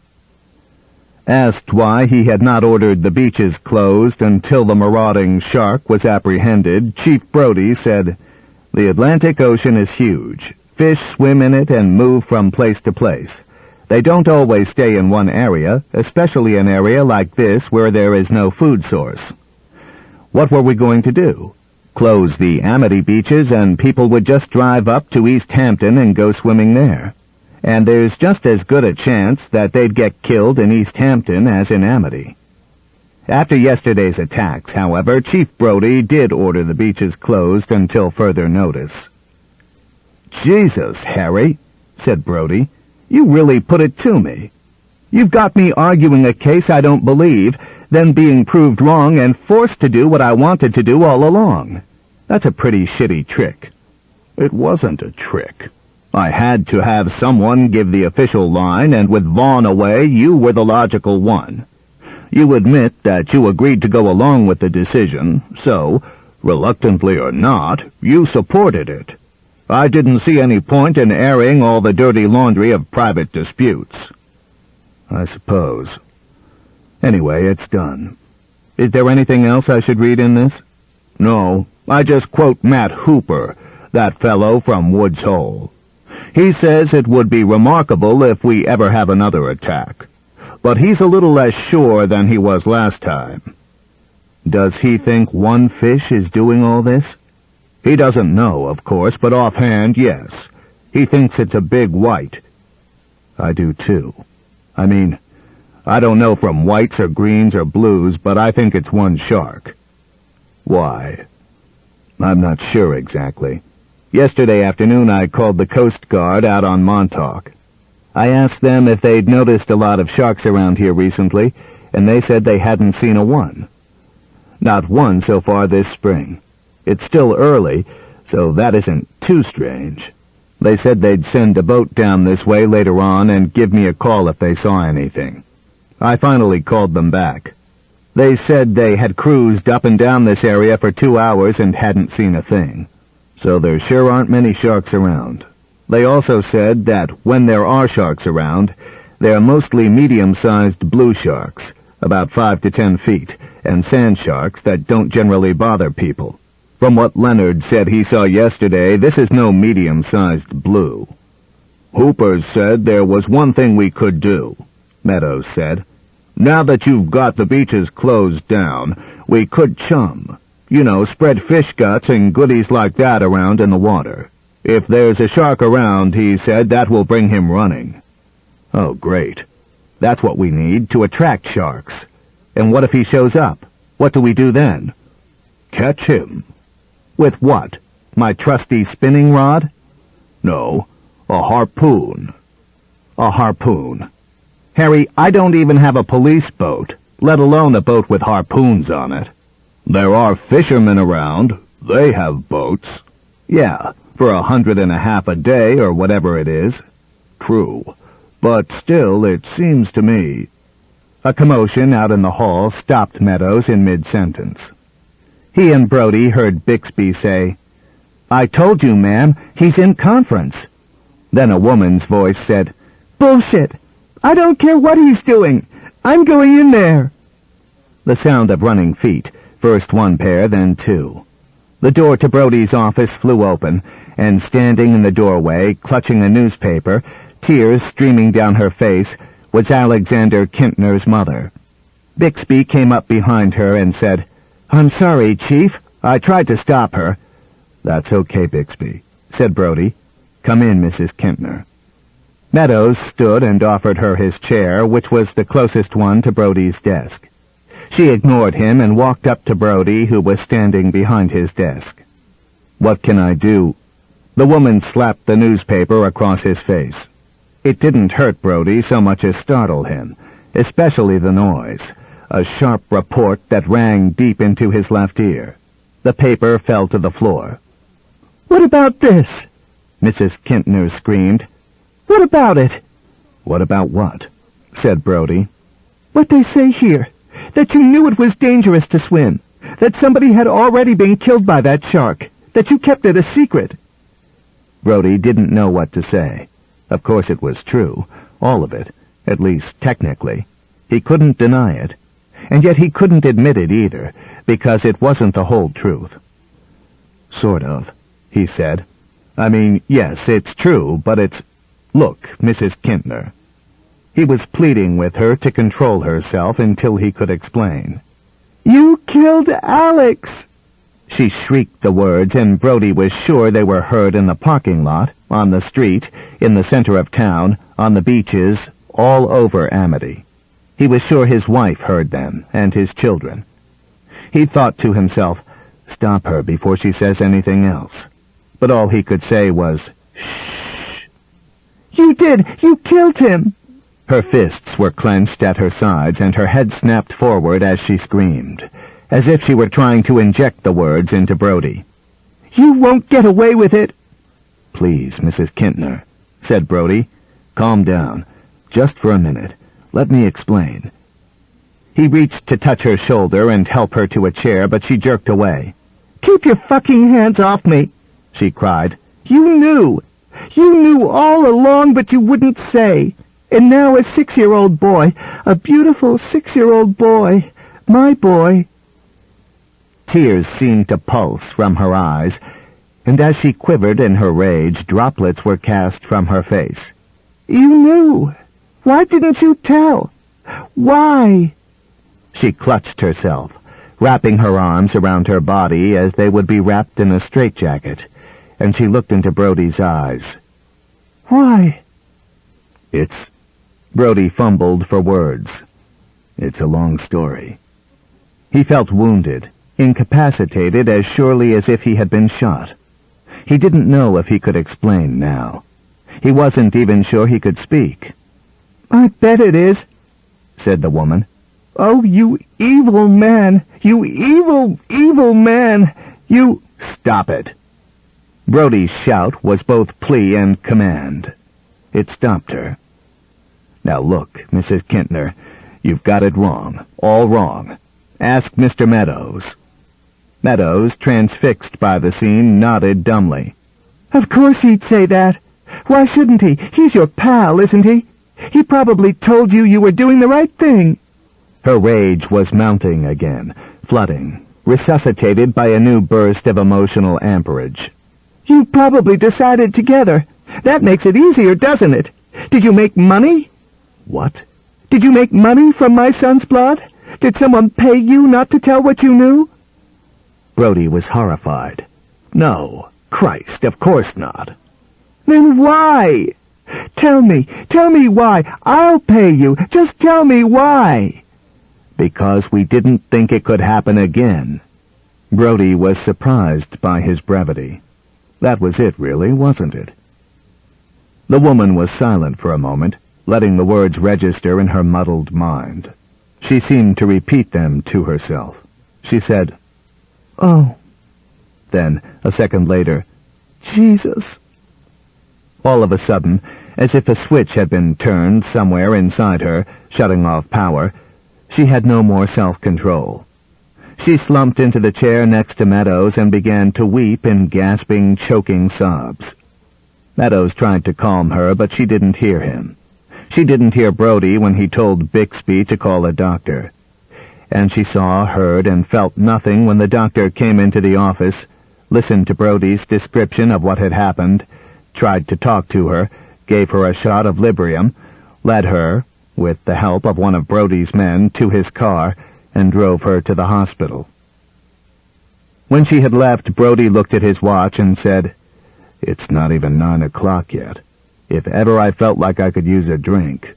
Asked why he had not ordered the beaches closed until the marauding shark was apprehended, Chief Brody said, "The Atlantic Ocean is huge. Fish swim in it and move from place to place. They don't always stay in one area, especially an area like this where there is no food source. What were we going to do? Close the Amity beaches and people would just drive up to East Hampton and go swimming there. And there's just as good a chance that they'd get killed in East Hampton as in Amity." After yesterday's attacks, however, Chief Brody did order the beaches closed until further notice. "Jesus, Harry," said Brody, "you really put it to me. You've got me arguing a case I don't believe, then being proved wrong and forced to do what I wanted to do all along. That's a pretty shitty trick." "It wasn't a trick. I had to have someone give the official line, and with Vaughn away, you were the logical one. You admit that you agreed to go along with the decision, so, reluctantly or not, you supported it. I didn't see any point in airing all the dirty laundry of private disputes." "I suppose. Anyway, it's done. Is there anything else I should read in this?" "No, I just quote Matt Hooper, that fellow from Woods Hole. He says it would be remarkable if we ever have another attack, but he's a little less sure than he was last time." "Does he think one fish is doing all this?" "He doesn't know, of course, but offhand, yes. He thinks it's a big white." "I do, too. I mean, I don't know from whites or greens or blues, but I think it's one shark." "Why?" "I'm not sure exactly. Yesterday afternoon I called the Coast Guard out on Montauk. I asked them if they'd noticed a lot of sharks around here recently, and they said they hadn't seen a one. Not one so far this spring. It's still early, so that isn't too strange. They said they'd send a boat down this way later on and give me a call if they saw anything. I finally called them back. They said they had cruised up and down this area for 2 hours and hadn't seen a thing. So there sure aren't many sharks around. They also said that when there are sharks around, they're mostly medium-sized blue sharks, about 5 to 10 feet, and sand sharks that don't generally bother people. From what Leonard said he saw yesterday, this is no medium-sized blue. Hooper said there was one thing we could do, Meadows said. Now that you've got the beaches closed down, we could chum. You know, spread fish guts and goodies like that around in the water. If there's a shark around, he said, that will bring him running. Oh, great. That's what we need, to attract sharks. And what if he shows up? What do we do then? Catch him. With what? My trusty spinning rod? No, a harpoon. A harpoon. Harry, I don't even have a police boat, let alone a boat with harpoons on it. There are fishermen around. They have boats. Yeah, for 150 a day or whatever it is. True. But still, it seems to me... A commotion out in the hall stopped Meadows in mid-sentence. He and Brody heard Bixby say, "I told you, ma'am, he's in conference." Then a woman's voice said, "Bullshit! I don't care what he's doing. I'm going in there." The sound of running feet, first one pair, then two. The door to Brody's office flew open, and standing in the doorway, clutching a newspaper, tears streaming down her face, was Alexander Kintner's mother. Bixby came up behind her and said, "I'm sorry, Chief. I tried to stop her." "That's okay, Bixby," said Brody. "Come in, Mrs. Kintner." Meadows stood and offered her his chair, which was the closest one to Brody's desk. She ignored him and walked up to Brody, who was standing behind his desk. "What can I do?" The woman slapped the newspaper across his face. It didn't hurt Brody so much as startle him, especially the noise, a sharp report that rang deep into his left ear. The paper fell to the floor. "What about this?" Mrs. Kintner screamed. "What about it?" "What about what?" said Brody. "What they say here, that you knew it was dangerous to swim, that somebody had already been killed by that shark, that you kept it a secret." Brody didn't know what to say. Of course it was true, all of it, at least technically. He couldn't deny it, and yet he couldn't admit it either, because it wasn't the whole truth. "Sort of," he said. "I mean, yes, it's true, but it's... Look, Mrs. Kintner." He was pleading with her to control herself until he could explain. "You killed Alex!" She shrieked the words, and Brody was sure they were heard in the parking lot, on the street, in the center of town, on the beaches, all over Amity. He was sure his wife heard them, and his children. He thought to himself, stop her before she says anything else. But all he could say was, "Shh." "You did! You killed him!" Her fists were clenched at her sides, and her head snapped forward as she screamed, as if she were trying to inject the words into Brody. "You won't get away with it!" "Please, Mrs. Kintner," said Brody. "Calm down. Just for a minute. Let me explain." He reached to touch her shoulder and help her to a chair, but she jerked away. "Keep your fucking hands off me!" she cried. "You knew! You knew all along, but you wouldn't say. And now a 6-year-old boy, a beautiful 6-year-old boy, my boy." Tears seemed to pulse from her eyes, and as she quivered in her rage, droplets were cast from her face. "You knew! Why didn't you tell? Why?" She clutched herself, wrapping her arms around her body as they would be wrapped in a straitjacket, and she looked into Brody's eyes. "Why?" Brody fumbled for words. "It's a long story." He felt wounded, incapacitated as surely as if he had been shot. He didn't know if he could explain now. He wasn't even sure he could speak. "I bet it is," said the woman. "Oh, you evil man! You evil, evil man! You—" "Stop it!" Brody's shout was both plea and command. It stopped her. "Now look, Mrs. Kintner, You've got it wrong. All wrong. Ask Mr. Meadows. Meadows, transfixed by the scene, nodded dumbly. Of course he'd say that. Why shouldn't he? He's your pal, isn't he? He probably told you you were doing the right thing. Her rage was mounting again, flooding, resuscitated by a new burst of emotional amperage. You probably decided together. That makes it easier, doesn't it? Did you make money? What? Did you make money from my son's blood? Did someone pay you not to tell what you knew? Brody was horrified. No, Christ, of course not. Then why? Tell me why. I'll pay you. Just tell me why. Because we didn't think it could happen again. Brody was surprised by his brevity. That was it, really, wasn't it? The woman was silent for a moment, letting the words register in her muddled mind. She seemed to repeat them to herself. She said, "Oh." Then, a second later, "Jesus." All of a sudden, as if a switch had been turned somewhere inside her, shutting off power, she had no more self-control. She slumped into the chair next to Meadows and began to weep in gasping, choking sobs. Meadows tried to calm her, but she didn't hear him. She didn't hear Brody when he told Bixby to call a doctor. And she saw, heard, and felt nothing when the doctor came into the office, listened to Brody's description of what had happened, tried to talk to her, gave her a shot of Librium, led her, with the help of one of Brody's men, to his car, and drove her to the hospital. When she had left, Brody looked at his watch and said, "It's not even 9 o'clock yet. If ever I felt like I could use a drink.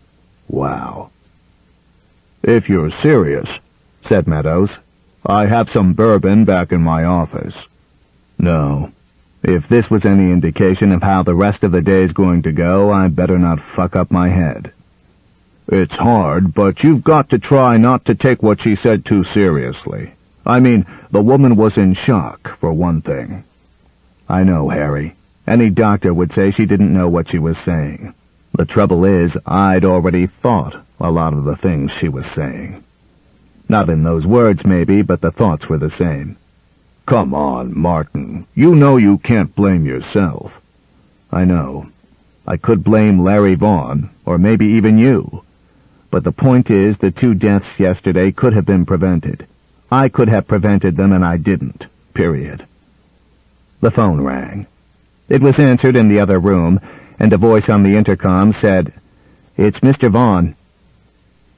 Wow." "If you're serious," said Meadows, "I have some bourbon back in my office." "No. If this was any indication of how the rest of the day's going to go, I'd better not fuck up my head." "It's hard, but you've got to try not to take what she said too seriously. I mean, the woman was in shock, for one thing." "I know, Harry. Any doctor would say she didn't know what she was saying. The trouble is, I'd already thought a lot of the things she was saying. Not in those words, maybe, but the thoughts were the same." "Come on, Martin. You know you can't blame yourself." "I know. I could blame Larry Vaughn, or maybe even you. But the point is, the 2 deaths yesterday could have been prevented. I could have prevented them, and I didn't. Period." The phone rang. It was answered in the other room, and a voice on the intercom said, "It's Mr. Vaughn."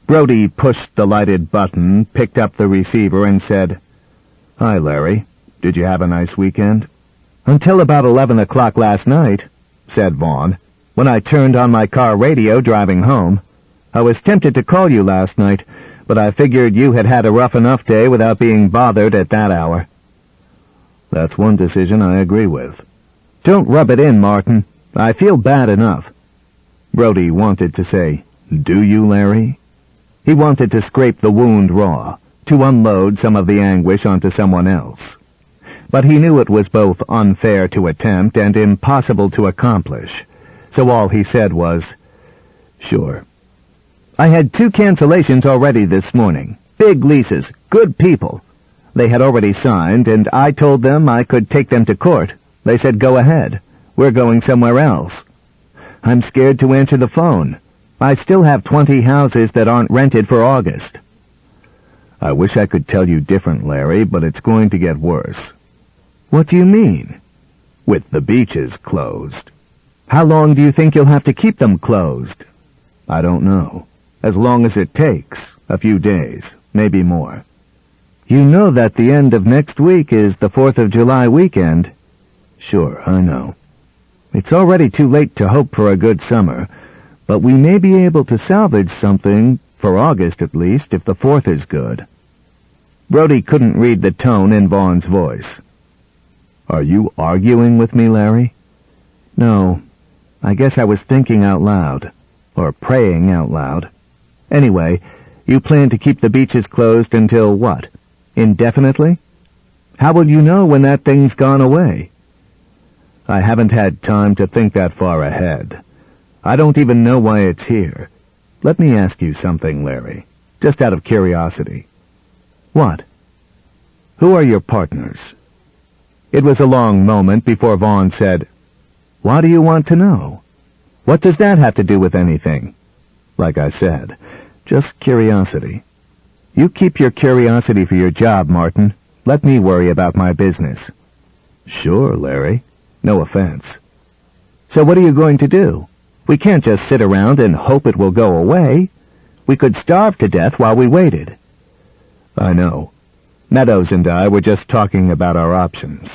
Brody pushed the lighted button, picked up the receiver, and said, "Hi, Larry. Did you have a nice weekend?" "Until about 11 o'clock last night," said Vaughn, "when I turned on my car radio driving home. I was tempted to call you last night, but I figured you had had a rough enough day without being bothered at that hour." "That's one decision I agree with." "Don't rub it in, Martin. I feel bad enough." Brody wanted to say, "Do you, Larry?" He wanted to scrape the wound raw, to unload some of the anguish onto someone else. But he knew it was both unfair to attempt and impossible to accomplish, so all he said was, "Sure. I had 2 cancellations already this morning. Big leases, good people. They had already signed, and I told them I could take them to court. They said, 'Go ahead. We're going somewhere else.' I'm scared to answer the phone. I still have 20 houses that aren't rented for August." "I wish I could tell you different, Larry, but it's going to get worse." "What do you mean?" "With the beaches closed." "How long do you think you'll have to keep them closed?" "I don't know. As long as it takes. A few days. Maybe more." "You know that the end of next week is the 4th of July weekend." "Sure, I know. It's already too late to hope for a good summer, but we may be able to salvage something, for August at least, if the 4th is good." Brody couldn't read the tone in Vaughn's voice. "Are you arguing with me, Larry?" "No. I guess I was thinking out loud. Or praying out loud. Anyway, you plan to keep the beaches closed until what? Indefinitely? How will you know when that thing's gone away?" "I haven't had time to think that far ahead. I don't even know why it's here. Let me ask you something, Larry. Just out of curiosity. What? Who are your partners? It was a long moment before Vaughn said, Why do you want to know? What does that have to do with anything? Like I said, just curiosity. You keep your curiosity for your job, Martin. Let me worry about my business. Sure, Larry. No offense. So what are you going to do? We can't just sit around and hope it will go away. We could starve to death while we waited. I know. Meadows and I were just talking about our options.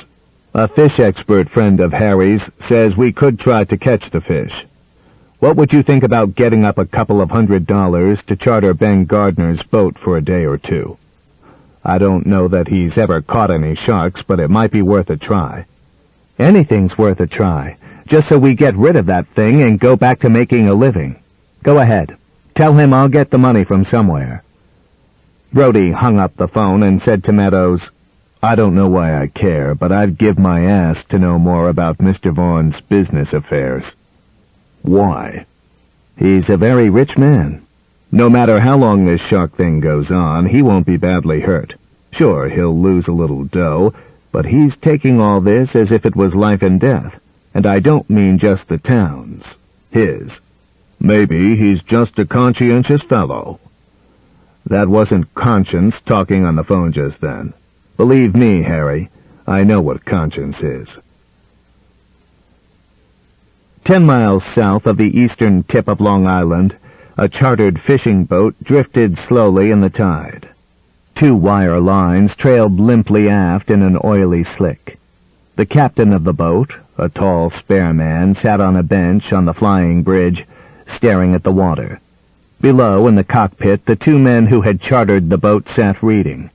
A fish expert friend of Harry's says we could try to catch the fish. What would you think about getting up a couple of $100 to charter Ben Gardner's boat for a day or two? I don't know that he's ever caught any sharks, but it might be worth a try. Anything's worth a try, just so we get rid of that thing and go back to making a living. Go ahead. Tell him I'll get the money from somewhere. Brody hung up the phone and said to Meadows, I don't know why I care, but I'd give my ass to know more about Mr. Vaughn's business affairs. Why? He's a very rich man. No matter how long this shark thing goes on, he won't be badly hurt. Sure, he'll lose a little dough, but he's taking all this as if it was life and death, and I don't mean just the town's. His. Maybe he's just a conscientious fellow. That wasn't conscience talking on the phone just then. Believe me, Harry, I know what conscience is. 10 miles south of the eastern tip of Long Island, a chartered fishing boat drifted slowly in the tide. 2 wire lines trailed limply aft in an oily slick. The captain of the boat, a tall, spare man, sat on a bench on the flying bridge, staring at the water. Below, in the cockpit, the 2 men who had chartered the boat sat reading.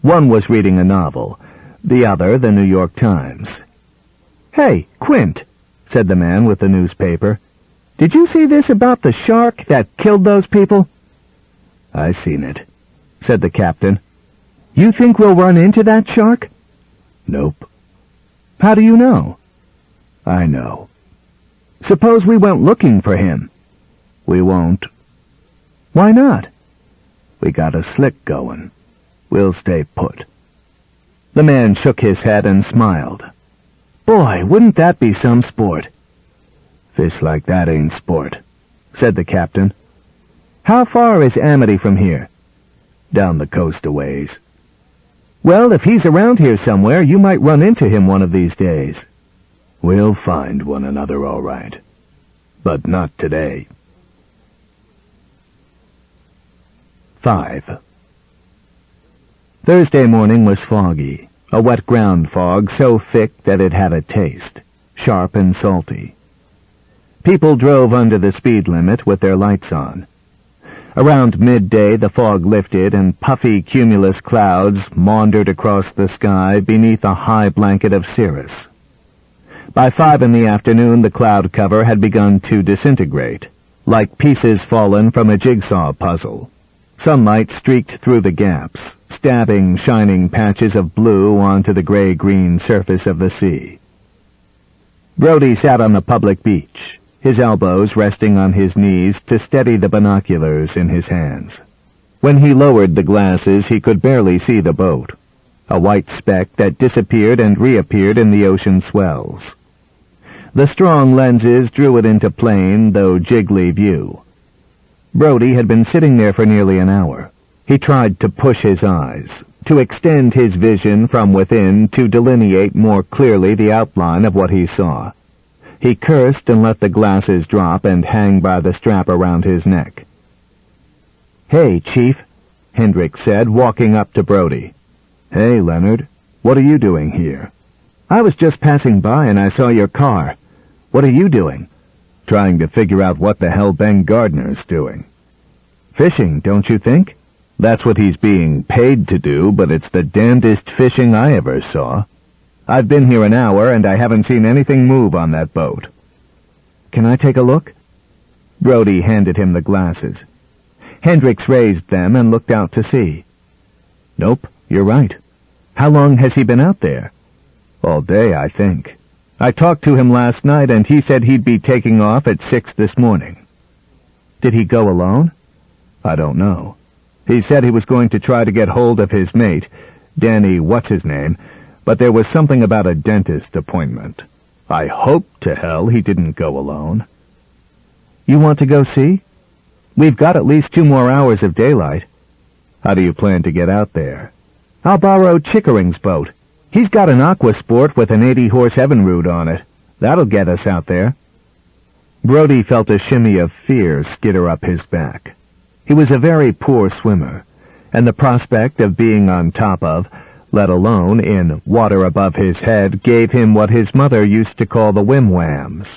One was reading a novel, the other the New York Times. "Hey, Quint," said the man with the newspaper. "Did you see this about the shark that killed those people?" "I seen it," said the captain. "You think we'll run into that shark?" "Nope." "How do you know?" "I know." "Suppose we went looking for him?" "We won't." "Why not?" "We got a slick going. We'll stay put." The man shook his head and smiled. "Boy, wouldn't that be some sport?" "Fish like that ain't sport," said the captain. "How far is Amity from here?" "Down the coast a ways." "Well, if he's around here somewhere, you might run into him one of these days." "We'll find one another all right. But not today." 5. Thursday morning was foggy, a wet ground fog so thick that it had a taste, sharp and salty. People drove under the speed limit with their lights on. Around midday the fog lifted and puffy cumulus clouds maundered across the sky beneath a high blanket of cirrus. By 5 in the afternoon the cloud cover had begun to disintegrate, like pieces fallen from a jigsaw puzzle. Sunlight streaked through the gaps, stabbing shining patches of blue onto the gray-green surface of the sea. Brody sat on the public beach, his elbows resting on his knees to steady the binoculars in his hands. When he lowered the glasses, he could barely see the boat, a white speck that disappeared and reappeared in the ocean swells. The strong lenses drew it into plain, though jiggly view. Brody had been sitting there for nearly an hour. He tried to push his eyes, to extend his vision from within to delineate more clearly the outline of what he saw. He cursed and let the glasses drop and hang by the strap around his neck. "Hey, Chief," Hendricks said, walking up to Brody. "Hey, Leonard. What are you doing here?" "I was just passing by and I saw your car. What are you doing?" "Trying to figure out what the hell Ben Gardner's doing." "Fishing, don't you think?" "That's what he's being paid to do, but it's the damnedest fishing I ever saw. I've been here an hour, and I haven't seen anything move on that boat." "Can I take a look?" Brody handed him the glasses. Hendricks raised them and looked out to sea. "Nope, you're right. How long has he been out there?" "All day, I think. I talked to him last night, and he said he'd be taking off at 6 this morning." "Did he go alone?" "I don't know. He said he was going to try to get hold of his mate, Danny what's-his-name, but there was something about a dentist appointment. I hope to hell he didn't go alone. You want to go see? We've got at least 2 more hours of daylight. How do you plan to get out there? I'll borrow Chickering's boat. He's got an aquasport with an 80-horse Evinrude on it. That'll get us out there. Brody felt a shimmy of fear skitter up his back. He was a very poor swimmer, and the prospect of being on top of, let alone in water above his head, gave him what his mother used to call the whim-whams,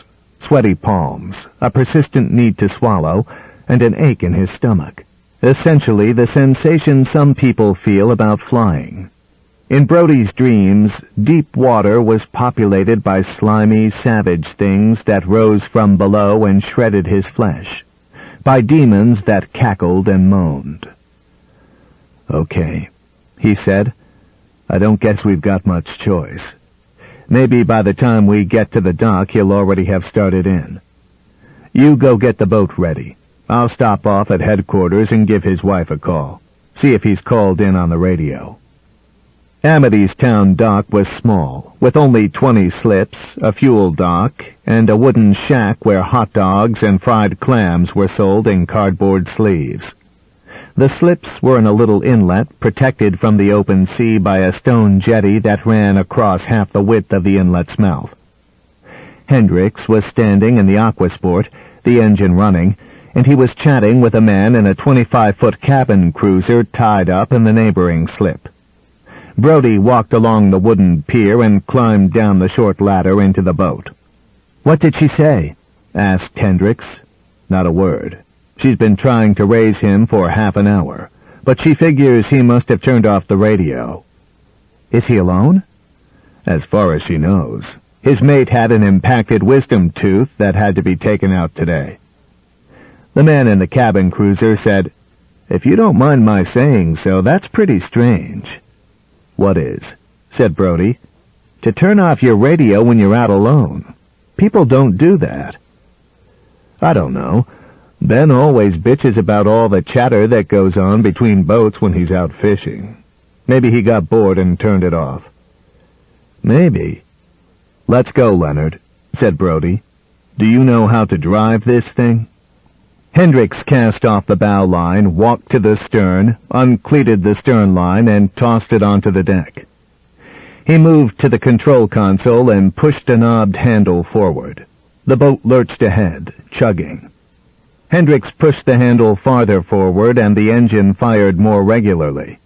sweaty palms, a persistent need to swallow, and an ache in his stomach. Essentially, the sensation some people feel about flying. In Brody's dreams, deep water was populated by slimy, savage things that rose from below and shredded his flesh, by demons that cackled and moaned. "Okay," he said. "I don't guess we've got much choice. Maybe by the time we get to the dock, he'll already have started in. You go get the boat ready. I'll stop off at headquarters and give his wife a call. See if he's called in on the radio." Amity's town dock was small, with only 20 slips, a fuel dock, and a wooden shack where hot dogs and fried clams were sold in cardboard sleeves. The slips were in a little inlet, protected from the open sea by a stone jetty that ran across half the width of the inlet's mouth. Hendricks was standing in the aquasport, the engine running, and he was chatting with a man in a 25-foot cabin cruiser tied up in the neighboring slip. Brody walked along the wooden pier and climbed down the short ladder into the boat. "What did she say?" asked Hendricks. "Not a word. She's been trying to raise him for half an hour, but she figures he must have turned off the radio." "Is he alone?" "As far as she knows. His mate had an impacted wisdom tooth that had to be taken out today." The man in the cabin cruiser said, "If you don't mind my saying so, that's pretty strange." "What is?" said Brody. "To turn off your radio when you're out alone. People don't do that." "I don't know. Ben always bitches about all the chatter that goes on between boats when he's out fishing. Maybe he got bored and turned it off." "Maybe." "Let's go, Leonard," said Brody. "Do you know how to drive this thing?" Hendricks cast off the bow line, walked to the stern, uncleated the stern line, and tossed it onto the deck. He moved to the control console and pushed a knobbed handle forward. The boat lurched ahead, chugging. Hendricks pushed the handle farther forward, and the engine fired more regularly.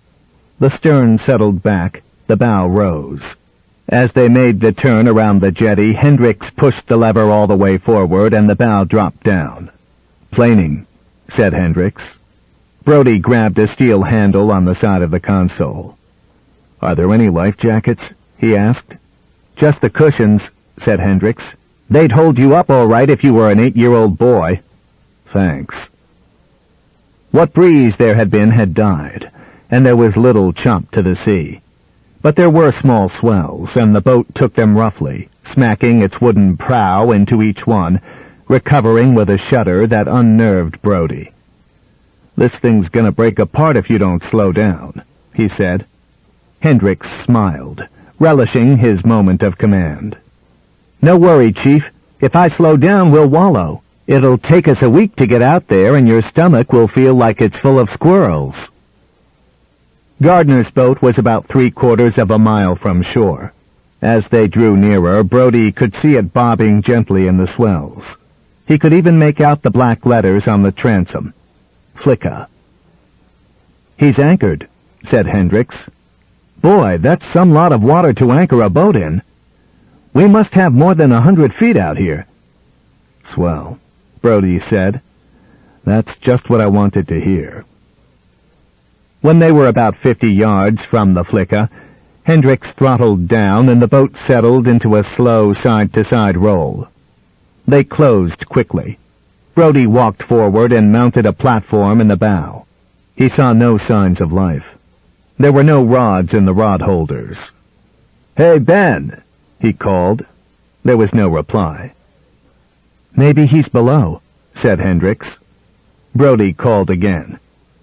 The stern settled back, the bow rose. As they made the turn around the jetty, Hendricks pushed the lever all the way forward, and the bow dropped down. "Planing," said Hendricks. Brody grabbed a steel handle on the side of the console. "Are there any life jackets?" he asked. "Just the cushions," said Hendricks. "They'd hold you up all right if you were an 8-year-old boy." "Thanks." What breeze there had been had died, and there was little chop to the sea. But there were small swells, and the boat took them roughly, smacking its wooden prow into each one, recovering with a shudder that unnerved Brody. "This thing's gonna break apart if you don't slow down," he said. Hendricks smiled, relishing his moment of command. "No worry, Chief. If I slow down, we'll wallow. It'll take us a week to get out there, and your stomach will feel like it's full of squirrels." Gardner's boat was about 3/4 of a mile from shore. As they drew nearer, Brody could see it bobbing gently in the swells. He could even make out the black letters on the transom. Flicka. "He's anchored," said Hendricks. "Boy, that's some lot of water to anchor a boat in. We must have more than 100 feet out here." "Swell," Brody said. "That's just what I wanted to hear." When they were about 50 yards from the Flicka, Hendricks throttled down and the boat settled into a slow side-to-side roll. They closed quickly. Brody walked forward and mounted a platform in the bow. He saw no signs of life. There were no rods in the rod holders. "Hey, Ben!" he called. There was no reply. "Maybe he's below," said Hendricks. Brody called again.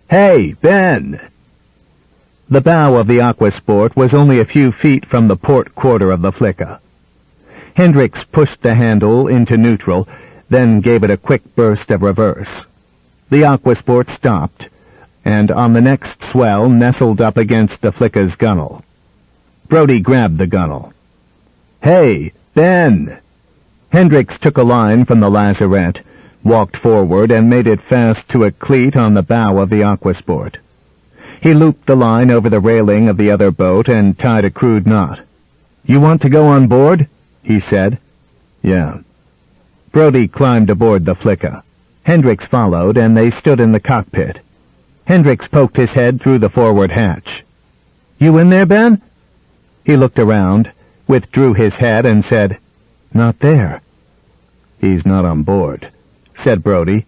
Hey, Ben! The bow of the Aquasport was only a few feet from the port quarter of the Flicka. Hendricks pushed the handle into neutral, then gave it a quick burst of reverse. The Aquasport stopped, and on the next swell nestled up against the Flicka's gunwale. Brody grabbed the gunwale. Hey, Ben! Hendricks took a line from the lazarette, walked forward, and made it fast to a cleat on the bow of the Aquasport. He looped the line over the railing of the other boat and tied a crude knot. "You want to go on board?" he said. "Yeah." Brody climbed aboard the Flicka. Hendricks followed, and they stood in the cockpit. Hendricks poked his head through the forward hatch. "You in there, Ben?" He looked around, withdrew his head, and said, "Not there." "He's not on board," said Brody.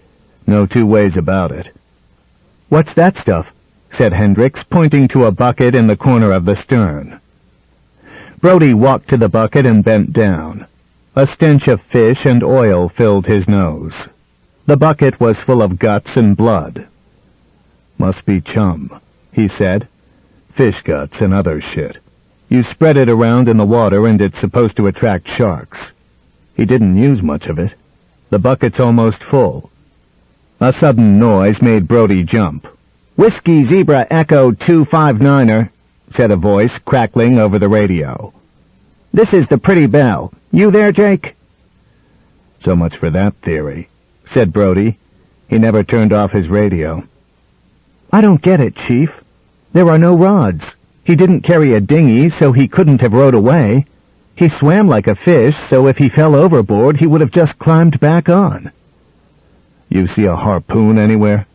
"No two ways about it." "What's that stuff?" said Hendricks, pointing to a bucket in the corner of the stern. Brody walked to the bucket and bent down. A stench of fish and oil filled his nose. The bucket was full of guts and blood. "Must be chum," he said. "Fish guts and other shit. You spread it around in the water and it's supposed to attract sharks." He didn't use much of it. The bucket's almost full. A sudden noise made Brody jump. "Whiskey Zebra Echo 259er, said a voice crackling over the radio. "This is the Pretty Belle. You there, Jake?" "So much for that theory," said Brody. He never turned off his radio. "I don't get it, Chief. There are no rods. He didn't carry a dinghy, so he couldn't have rowed away. He swam like a fish, so if he fell overboard, he would have just climbed back on." "You see a harpoon anywhere?"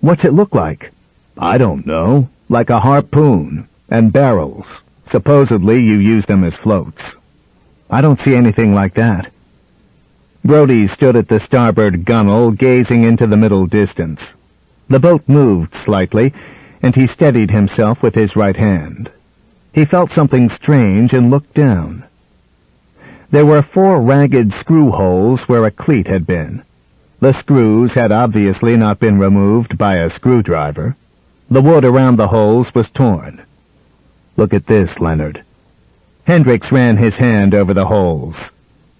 "What's it look like?" "I don't know. Like a harpoon. And barrels. Supposedly you use them as floats." "I don't see anything like that." Brody stood at the starboard gunwale, gazing into the middle distance. The boat moved slightly, and he steadied himself with his right hand. He felt something strange and looked down. There were 4 ragged screw holes where a cleat had been. The screws had obviously not been removed by a screwdriver. The wood around the holes was torn. "Look at this, Leonard." Hendricks ran his hand over the holes.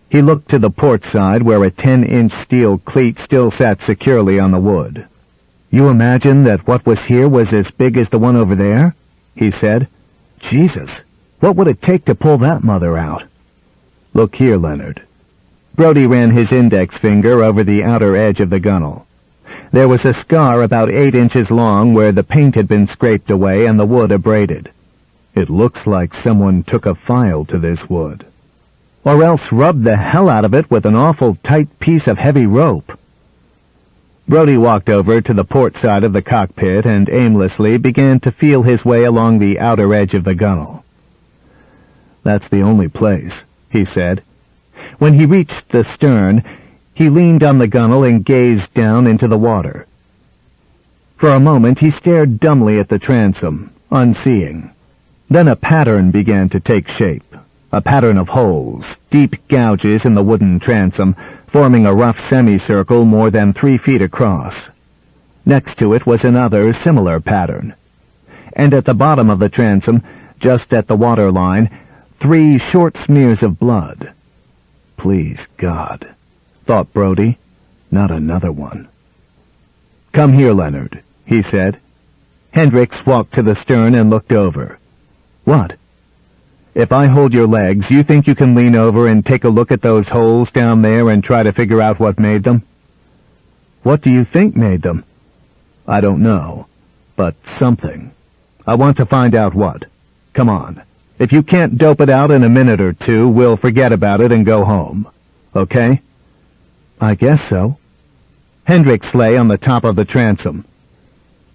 He looked to the port side where a 10-inch steel cleat still sat securely on the wood. "You imagine that what was here was as big as the one over there?" he said. "Jesus, what would it take to pull that mother out?" "Look here, Leonard." Brody ran his index finger over the outer edge of the gunwale. There was a scar about 8 inches long where the paint had been scraped away and the wood abraded. "It looks like someone took a file to this wood. Or else rubbed the hell out of it with an awful tight piece of heavy rope." Brody walked over to the port side of the cockpit and aimlessly began to feel his way along the outer edge of the gunwale. "That's the only place," he said. When he reached the stern, he leaned on the gunwale and gazed down into the water. For a moment he stared dumbly at the transom, unseeing. Then a pattern began to take shape. A pattern of holes, deep gouges in the wooden transom, forming a rough semicircle more than 3 feet across. Next to it was another similar pattern. And at the bottom of the transom, just at the waterline, 3 short smears of blood. "Please, God," thought Brody, "not another one." "Come here, Leonard," he said. Hendricks walked to the stern and looked over. "What?" "If I hold your legs, you think you can lean over and take a look at those holes down there and try to figure out what made them?" "What do you think made them?" "I don't know, but something. I want to find out what. Come on. If you can't dope it out in a minute or 2, we'll forget about it and go home. Okay?" "I guess so." Hendricks lay on the top of the transom.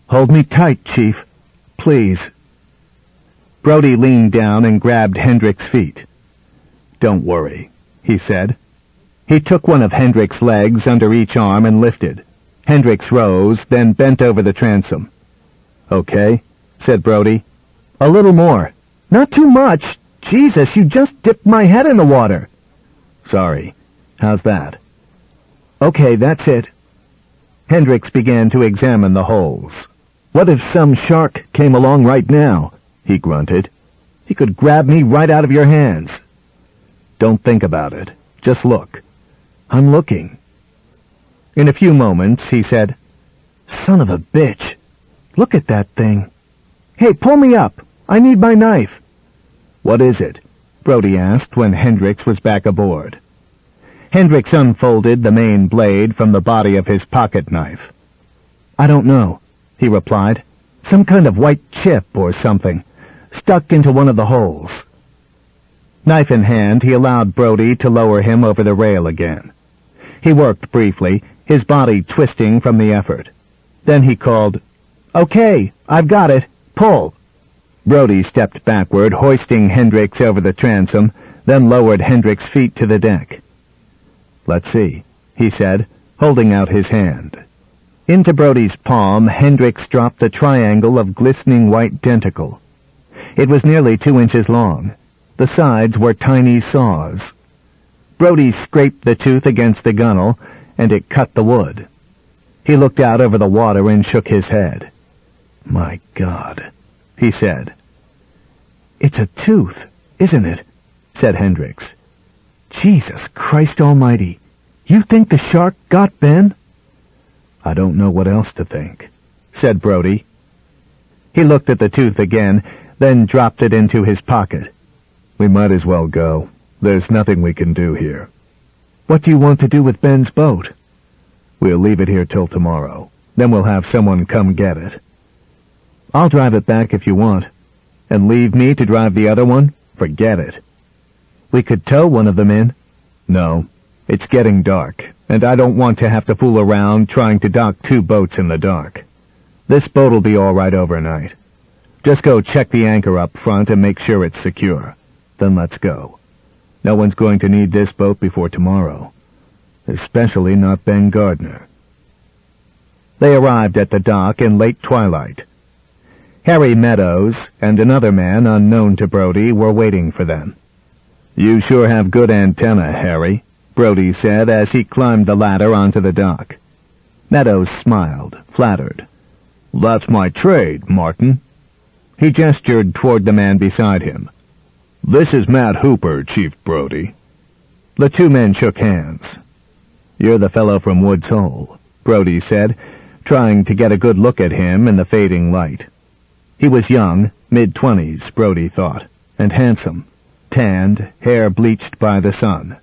"Hold me tight, Chief. Please." Brody leaned down and grabbed Hendricks' feet. "Don't worry," he said. He took one of Hendricks' legs under each arm and lifted. Hendricks rose, then bent over the transom. "Okay," said Brody. "A little more. Not too much. Jesus, you just dipped my head in the water." "Sorry. How's that?" "Okay, that's it." Hendricks began to examine the holes. What if some shark came along right now? He grunted. He could grab me right out of your hands. Don't think about it. Just look. I'm looking. In a few moments, he said, Son of a bitch. Look at that thing. Hey, pull me up. I need my knife. What is it? Brody asked when Hendricks was back aboard. Hendricks unfolded the main blade from the body of his pocket knife. I don't know, he replied. Some kind of white chip or something, stuck into one of the holes. Knife in hand, he allowed Brody to lower him over the rail again. He worked briefly, his body twisting from the effort. Then he called, Okay, I've got it. Pull. Brody stepped backward, hoisting Hendricks over the transom, then lowered Hendricks' feet to the deck. Let's see, he said, holding out his hand. Into Brody's palm, Hendricks dropped a triangle of glistening white denticle. It was nearly 2 inches long. The sides were tiny saws. Brody scraped the tooth against the gunnel, and it cut the wood. He looked out over the water and shook his head. My God, he said. It's a tooth, isn't it? Said Hendricks. Jesus Christ almighty, you think the shark got Ben? I don't know what else to think, said Brody. He looked at the tooth again, then dropped it into his pocket. We might as well go. There's nothing we can do here. What do you want to do with Ben's boat? We'll leave it here till tomorrow. Then we'll have someone come get it. I'll drive it back if you want. And leave me to drive the other one? Forget it. We could tow one of them in. No, it's getting dark, and I don't want to have to fool around trying to dock 2 boats in the dark. This boat'll be all right overnight. Just go check the anchor up front and make sure it's secure. Then let's go. No one's going to need this boat before tomorrow. Especially not Ben Gardner. They arrived at the dock in late twilight. Harry Meadows and another man unknown to Brody were waiting for them. You sure have good antenna, Harry, Brody said as he climbed the ladder onto the dock. Meadows smiled, flattered. That's my trade, Martin. He gestured toward the man beside him. This is Matt Hooper, Chief Brody. The 2 men shook hands. You're the fellow from Woods Hole, Brody said, trying to get a good look at him in the fading light. He was young, mid-20s, Brody thought, and handsome, tanned, hair bleached by the sun.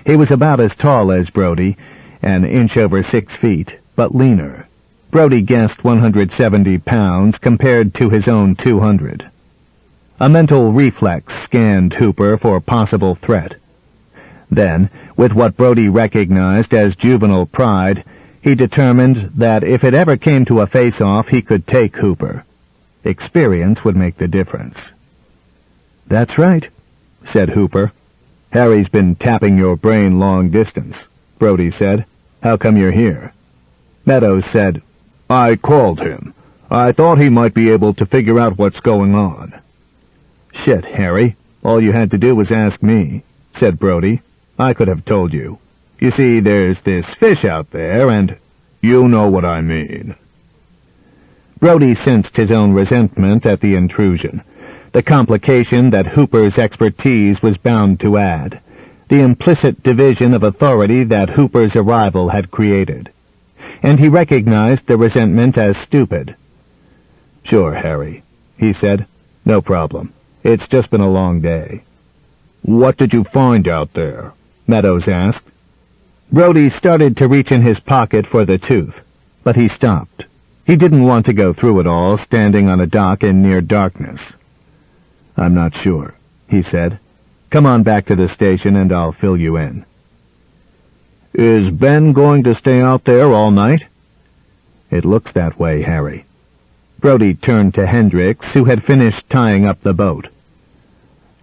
He was about as tall as Brody, an inch over 6 feet, but leaner. Brody guessed 170 pounds compared to his own 200. A mental reflex scanned Hooper for possible threat. Then, with what Brody recognized as juvenile pride, he determined that if it ever came to a face-off, he could take Hooper. Experience would make the difference. That's right, said Hooper. Harry's been tapping your brain long distance, Brody said. How come you're here? Meadows said, I called him. I thought he might be able to figure out what's going on. Shit, Harry. All you had to do was ask me, said Brody. I could have told you. You see, there's this fish out there, and you know what I mean. Brody sensed his own resentment at the intrusion, the complication that Hooper's expertise was bound to add, the implicit division of authority that Hooper's arrival had created. And he recognized the resentment as stupid. Sure, Harry, he said. No problem. It's just been a long day. What did you find out there? Meadows asked. Brody started to reach in his pocket for the tooth, but he stopped. He didn't want to go through it all, standing on a dock in near darkness. I'm not sure, he said. Come on back to the station and I'll fill you in. Is Ben going to stay out there all night? It looks that way, Harry. Brody turned to Hendricks, who had finished tying up the boat.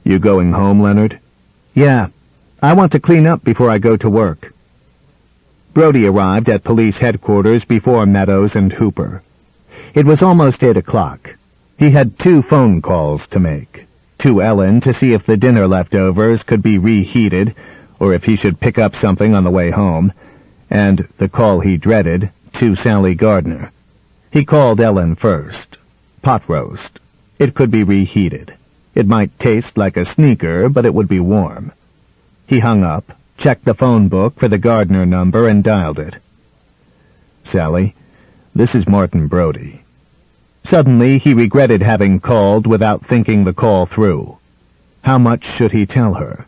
You going home, Leonard? Yeah. I want to clean up before I go to work. Brody arrived at police headquarters before Meadows and Hooper. It was almost 8 o'clock. He had 2 phone calls to make. To Ellen to see if the dinner leftovers could be reheated, or if he should pick up something on the way home, and the call he dreaded, to Sally Gardner. He called Ellen first. Pot roast. It could be reheated. It might taste like a sneaker, but it would be warm. He hung up, checked the phone book for the Gardner number, and dialed it. "Sally, this is Martin Brody." Suddenly, he regretted having called without thinking the call through. How much should he tell her?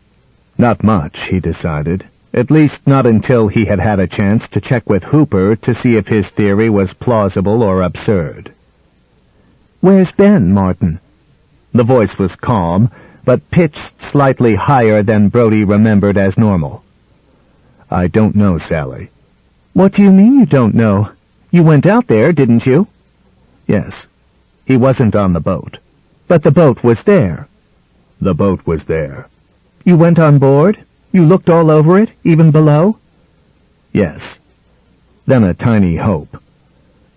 Not much, he decided. At least not until he had had a chance to check with Hooper to see if his theory was plausible or absurd. "Where's Ben, Martin?" The voice was calm, but pitched slightly higher than Brody remembered as normal. "I don't know, Sally." "What do you mean you don't know? You went out there, didn't you?" "Yes. He wasn't on the boat." "But the boat was there." "The boat was there." "You went on board? You looked all over it, even below?" "Yes." Then a tiny hope.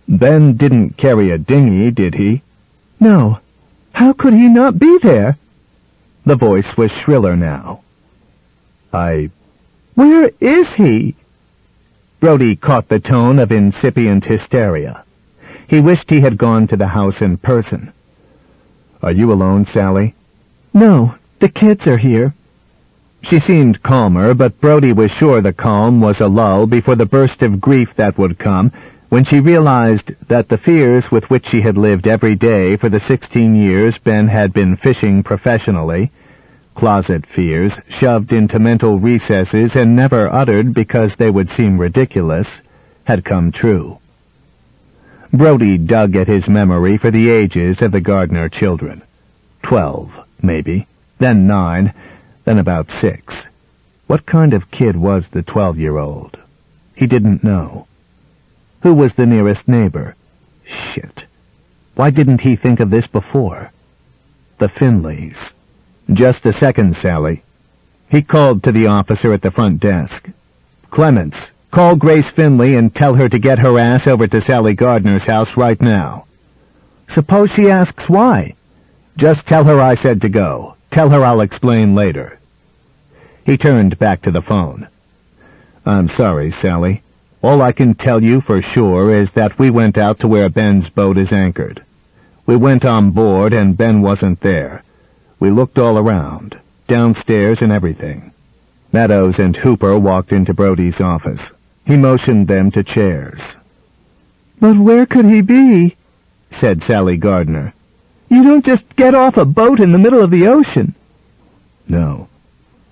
"Ben didn't carry a dinghy, did he?" "No. How could he not be there?" The voice was shriller now. "Where is he?" Brody caught the tone of incipient hysteria. He wished he had gone to the house in person. "Are you alone, Sally?" "No, the kids are here." She seemed calmer, but Brody was sure the calm was a lull before the burst of grief that would come when she realized that the fears with which she had lived every day for the 16 years Ben had been fishing professionally, closet fears shoved into mental recesses and never uttered because they would seem ridiculous, had come true. Brody dug at his memory for the ages of the Gardner children. 12, maybe, then 9, then about 6. What kind of kid was the 12-year-old? He didn't know. Who was the nearest neighbor? Shit. Why didn't he think of this before? The Finleys. "Just a second, Sally." He called to the officer at the front desk. "Clements, call Grace Finley and tell her to get her ass over to Sally Gardner's house right now." "Suppose she asks why?" "Just tell her I said to go. Tell her I'll explain later." He turned back to the phone. "I'm sorry, Sally. All I can tell you for sure is that we went out to where Ben's boat is anchored. We went on board and Ben wasn't there. We looked all around, downstairs and everything." Meadows and Hooper walked into Brody's office. He motioned them to chairs. "But where could he be?" said Sally Gardner. "You don't just get off a boat in the middle of the ocean." "No."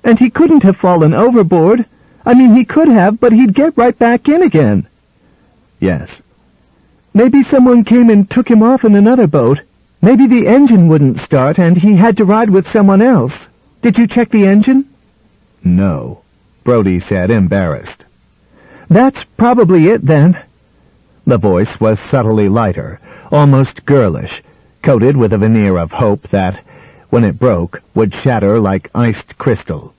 "And he couldn't have fallen overboard. I mean, he could have, but he'd get right back in again." "Yes." "Maybe someone came and took him off in another boat. Maybe the engine wouldn't start and he had to ride with someone else. Did you check the engine?" "No," Brody said, embarrassed. "That's probably it, then." The voice was subtly lighter, almost girlish, coated with a veneer of hope that, when it broke, would shatter like iced crystal.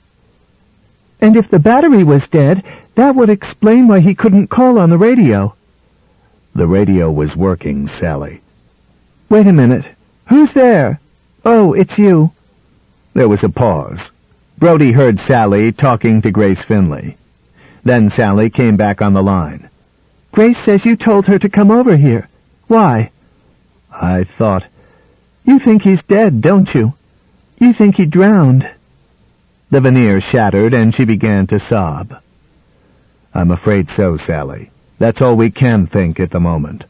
"And if the battery was dead, that would explain why he couldn't call on the radio." "The radio was working, Sally." "Wait a minute. Who's there? Oh, it's you." There was a pause. Brody heard Sally talking to Grace Finley. Then Sally came back on the line. "Grace says you told her to come over here. Why?" "I thought—" "You think he's dead, don't you? You think he drowned." The veneer shattered and she began to sob. "I'm afraid so, Sally. That's all we can think at the moment.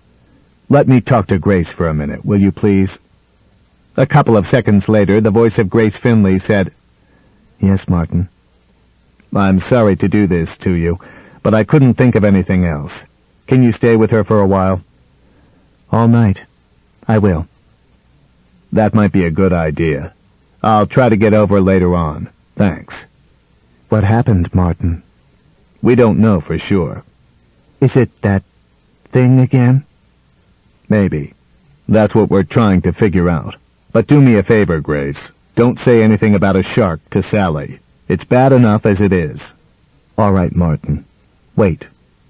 Let me talk to Grace for a minute, will you please?" A couple of seconds later, the voice of Grace Finley said, "Yes, Martin." "I'm sorry to do this to you, but I couldn't think of anything else. Can you stay with her for a while?" "All night. I will." "That might be a good idea. I'll try to get over later on. Thanks." "What happened, Martin?" "We don't know for sure." "Is it that thing again?" "Maybe. That's what we're trying to figure out. But do me a favor, Grace. Don't say anything about a shark to Sally. It's bad enough as it is." "All right, Martin. Wait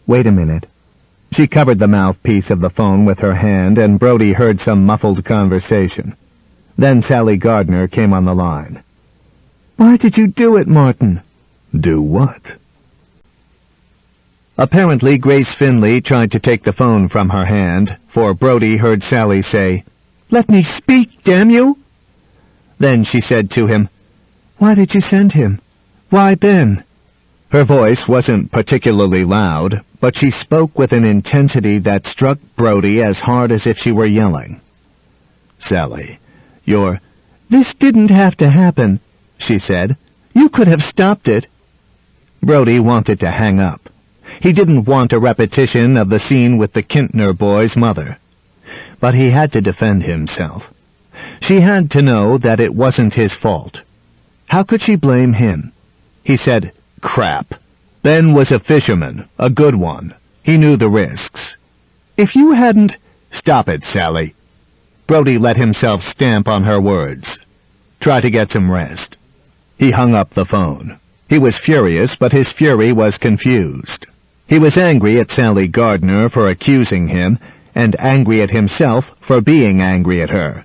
a minute." She covered the mouthpiece of the phone with her hand, and Brody heard some muffled conversation. Then Sally Gardner came on the line. "Why did you do it, Martin?" "Do what?" Apparently, Grace Finley tried to take the phone from her hand, for Brody heard Sally say, "Let me speak, damn you!" Then she said to him, "Why did you send him? Why Ben?" Her voice wasn't particularly loud, but she spoke with an intensity that struck Brody as hard as if she were yelling. "Sally, This didn't have to happen," she said. "You could have stopped it." Brody wanted to hang up. He didn't want a repetition of the scene with the Kintner boy's mother. But he had to defend himself. She had to know that it wasn't his fault. How could she blame him? He said, "Crap. Ben was a fisherman, a good one. He knew the risks. If you hadn't—" "Stop it, Sally." Brody let himself stamp on her words. "Try to get some rest." He hung up the phone. He was furious, but his fury was confused. He was angry at Sally Gardner for accusing him, and angry at himself for being angry at her.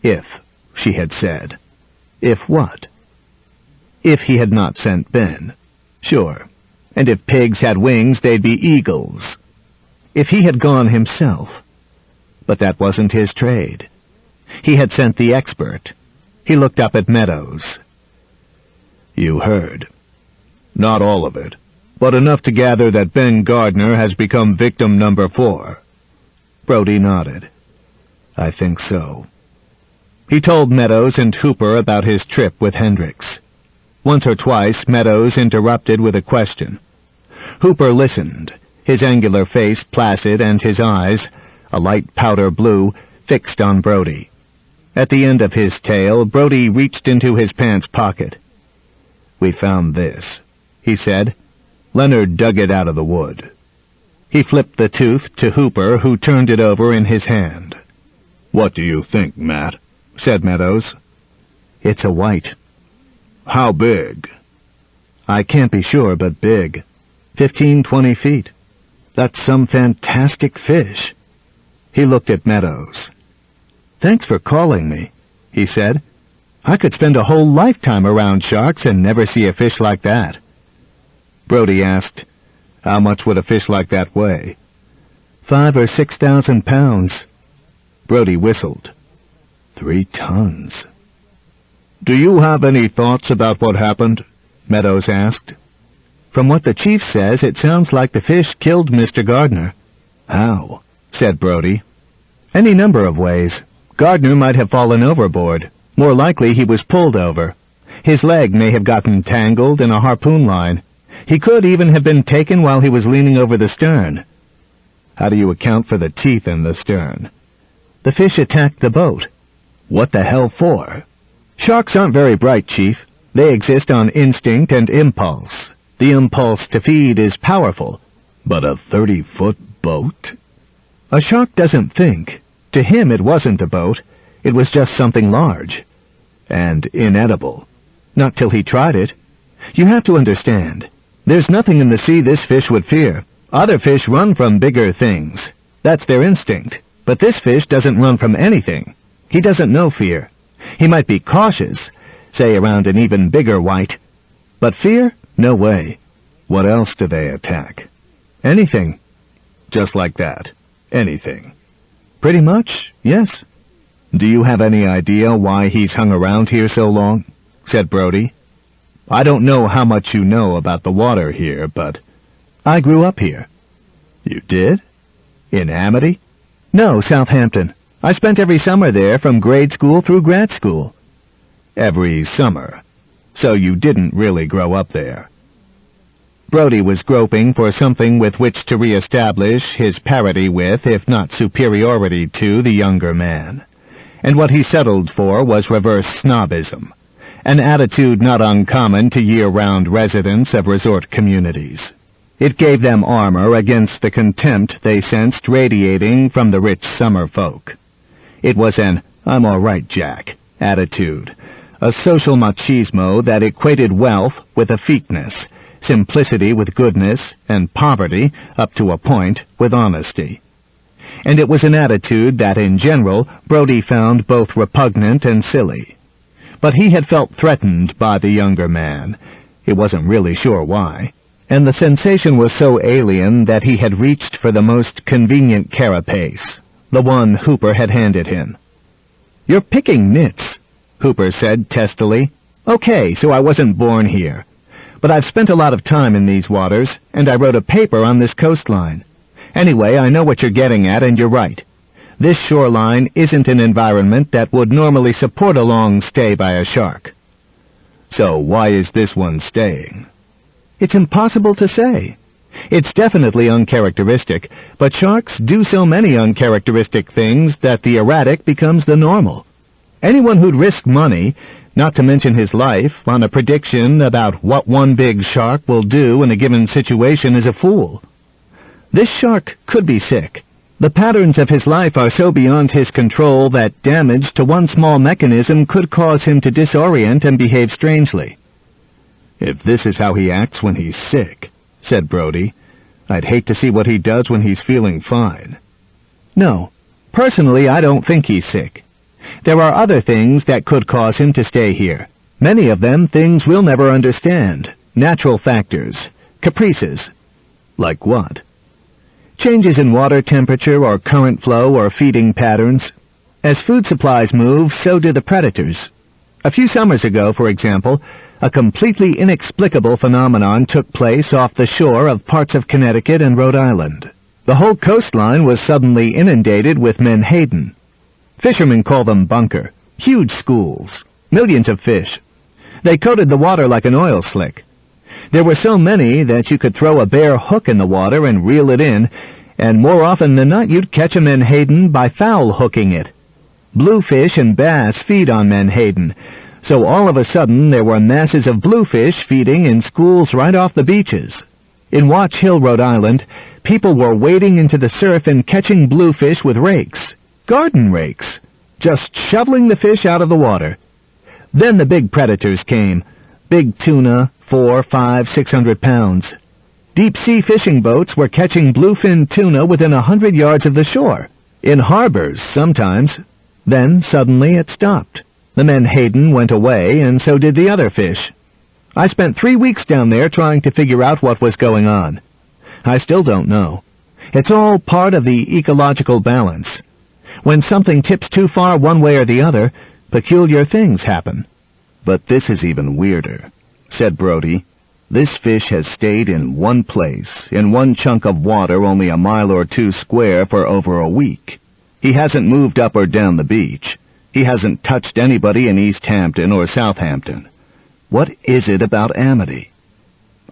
If, she had said. If what? If he had not sent Ben. Sure. And if pigs had wings, they'd be eagles. If he had gone himself. But that wasn't his trade. He had sent the expert. He looked up at Meadows. "You heard. Not all of it, but enough to gather that Ben Gardner has become victim number 4. Brody nodded. "I think so." He told Meadows and Hooper about his trip with Hendricks. Once or twice, Meadows interrupted with a question. Hooper listened, his angular face placid and his eyes, a light powder blue, fixed on Brody. At the end of his tale, Brody reached into his pants pocket. "We found this," he said. "Leonard dug it out of the wood." He flipped the tooth to Hooper, who turned it over in his hand. "What do you think, Matt?" said Meadows. "It's a white." "How big?" "I can't be sure, but big. 15-20 feet. That's some fantastic fish." He looked at Meadows. "Thanks for calling me," he said. "I could spend a whole lifetime around sharks and never see a fish like that." Brody asked, "How much would a fish like that weigh?" 5,000 or 6,000 pounds. Brody whistled. 3 tons. "Do you have any thoughts about what happened?" Meadows asked. "From what the chief says, it sounds like the fish killed Mr. Gardner." "How?" said Brody. "Any number of ways. Gardner might have fallen overboard. More likely he was pulled over. His leg may have gotten tangled in a harpoon line. He could even have been taken while he was leaning over the stern." "How do you account for the teeth in the stern?" "The fish attacked the boat." "What the hell for?" "Sharks aren't very bright, Chief. They exist on instinct and impulse. The impulse to feed is powerful." "But a 30-foot boat?" "A shark doesn't think. To him it wasn't a boat. It was just something large. And inedible. Not till he tried it. You have to understand. There's nothing in the sea this fish would fear. Other fish run from bigger things. That's their instinct. But this fish doesn't run from anything. He doesn't know fear. He might be cautious, say around an even bigger white. But fear? No way." "What else do they attack?" "Anything." "Just like that? Anything?" "Pretty much, yes." "Do you have any idea why he's hung around here so long?" said Brody. "I don't know how much you know about the water here, but—" "I grew up here." "You did? In Amity?" "No, Southampton. I spent every summer there from grade school through grad school." "Every summer? So you didn't really grow up there?" Brody was groping for something with which to reestablish his parity with, if not superiority to, the younger man. And what he settled for was reverse snobism, an attitude not uncommon to year-round residents of resort communities. It gave them armor against the contempt they sensed radiating from the rich summer folk. It was an "I'm all right, Jack" attitude, a social machismo that equated wealth with effeteness, simplicity with goodness, and poverty, up to a point, with honesty. And it was an attitude that, in general, Brody found both repugnant and silly. But he had felt threatened by the younger man. He wasn't really sure why. and the sensation was so alien that he had reached for the most convenient carapace, the one Hooper had handed him. "You're picking nits," Hooper said testily. "Okay, so I wasn't born here. But I've spent a lot of time in these waters, and I wrote a paper on this coastline. Anyway, I know what you're getting at, and you're right. This shoreline isn't an environment that would normally support a long stay by a shark." "So why is this one staying?" "It's impossible to say. It's definitely uncharacteristic, but sharks do so many uncharacteristic things that the erratic becomes the normal. Anyone who'd risk money, not to mention his life, on a prediction about what one big shark will do in a given situation is a fool. This shark could be sick. The patterns of his life are so beyond his control that damage to one small mechanism could cause him to disorient and behave strangely." "If this is how he acts when he's sick," said Brody, "I'd hate to see what he does when he's feeling fine." "No. Personally, I don't think he's sick. There are other things that could cause him to stay here. Many of them things we'll never understand. Natural factors. Caprices." "Like what?" "Changes in water temperature or current flow or feeding patterns. As food supplies move, so do the predators. A few summers ago, for example, a completely inexplicable phenomenon took place off the shore of parts of Connecticut and Rhode Island. The whole coastline was suddenly inundated with menhaden. Fishermen call them bunker. Huge schools. Millions of fish. They coated the water like an oil slick. There were so many that you could throw a bare hook in the water and reel it in, and more often than not you'd catch a menhaden by foul hooking it. Bluefish and bass feed on menhaden, so all of a sudden there were masses of bluefish feeding in schools right off the beaches. In Watch Hill, Rhode Island, people were wading into the surf and catching bluefish with rakes. Garden rakes. Just shoveling the fish out of the water. Then the big predators came. Big tuna, 400, 500, 600 pounds. Deep-sea fishing boats were catching bluefin tuna within 100 yards of the shore. In harbors, sometimes. Then, suddenly, it stopped. The menhaden went away, and so did the other fish. I spent 3 weeks down there trying to figure out what was going on. I still don't know. It's all part of the ecological balance. When something tips too far one way or the other, peculiar things happen." "But this is even weirder," said Brody. "This fish has stayed in one place, in one chunk of water only a mile or two square for over a week. He hasn't moved up or down the beach. He hasn't touched anybody in East Hampton or Southampton. What is it about Amity?"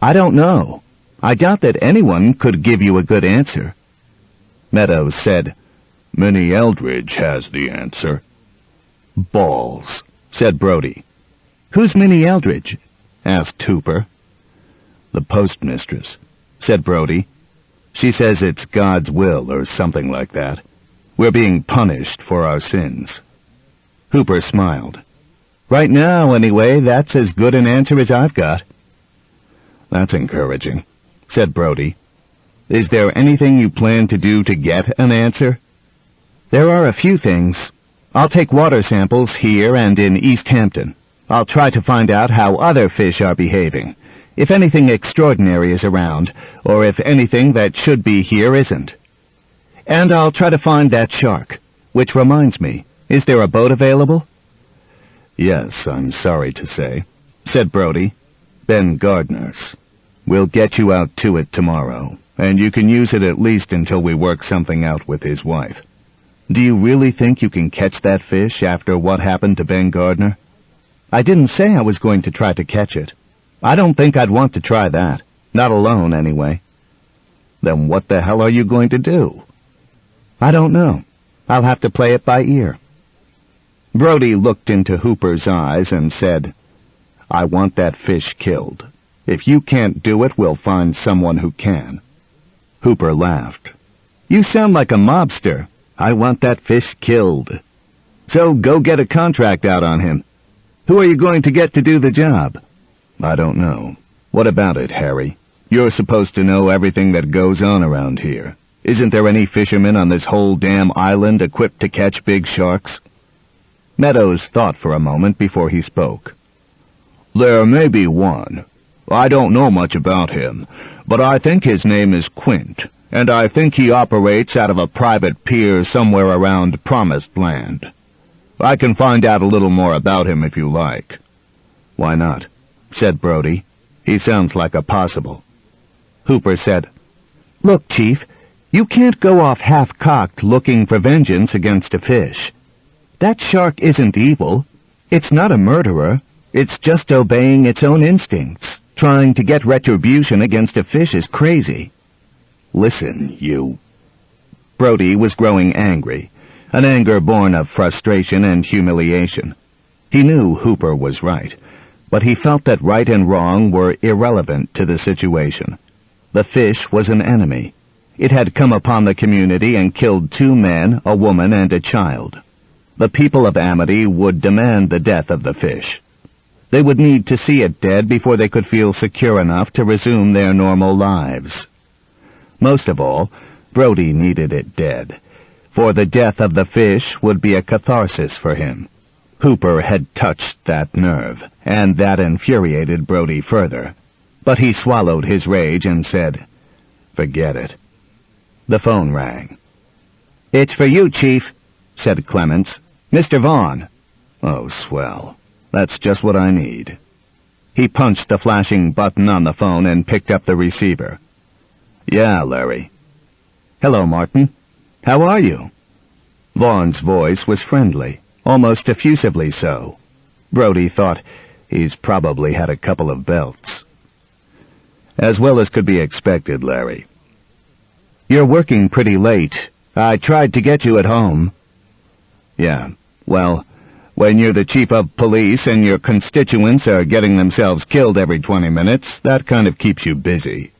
"I don't know. I doubt that anyone could give you a good answer." Meadows said, "Minnie Eldridge has the answer." "Balls," said Brody. "Who's Minnie Eldridge?" asked Hooper. "The postmistress," said Brody. "She says it's God's will or something like that. We're being punished for our sins." Hooper smiled. "Right now, anyway, that's as good an answer as I've got." "That's encouraging," said Brody. "Is there anything you plan to do to get an answer?" "There are a few things. I'll take water samples here and in East Hampton. I'll try to find out how other fish are behaving, if anything extraordinary is around, or if anything that should be here isn't. And I'll try to find that shark. Which reminds me, is there a boat available?" "Yes, I'm sorry to say," said Brody. "Ben Gardner's. We'll get you out to it tomorrow, and you can use it at least until we work something out with his wife. Do you really think you can catch that fish after what happened to Ben Gardner?" "I didn't say I was going to try to catch it. I don't think I'd want to try that. Not alone, anyway." "Then what the hell are you going to do?" "I don't know. I'll have to play it by ear." Brody looked into Hooper's eyes and said, "I want that fish killed. If you can't do it, we'll find someone who can." Hooper laughed. "You sound like a mobster. I want that fish killed. So go get a contract out on him. Who are you going to get to do the job?" "I don't know. What about it, Harry? You're supposed to know everything that goes on around here. Isn't there any fishermen on this whole damn island equipped to catch big sharks?" Meadows thought for a moment before he spoke. "There may be one. I don't know much about him, but I think his name is Quint, and I think he operates out of a private pier somewhere around Promised Land. I can find out a little more about him if you like." "Why not?" said Brody. "He sounds like a possible." Hooper said, "Look, Chief, you can't go off half-cocked looking for vengeance against a fish. That shark isn't evil. It's not a murderer. It's just obeying its own instincts. Trying to get retribution against a fish is crazy." "Listen, you—" Brody was growing angry, an anger born of frustration and humiliation. He knew Hooper was right, but he felt that right and wrong were irrelevant to the situation. The fish was an enemy. It had come upon the community and killed 2 men, a woman, and a child. The people of Amity would demand the death of the fish. They would need to see it dead before they could feel secure enough to resume their normal lives. Most of all, Brody needed it dead, for the death of the fish would be a catharsis for him. Hooper had touched that nerve, and that infuriated Brody further. But he swallowed his rage and said, "Forget it." The phone rang. "It's for you, Chief," said Clements. "Mr. Vaughn." "Oh, swell. That's just what I need." He punched the flashing button on the phone and picked up the receiver. "Yeah, Larry." "Hello, Martin. How are you?" Vaughn's voice was friendly, almost effusively so. Brody thought, he's probably had a couple of belts. "As well as could be expected, Larry." "You're working pretty late. I tried to get you at home." "Yeah, well, when you're the chief of police and your constituents are getting themselves killed every 20 minutes, that kind of keeps you busy."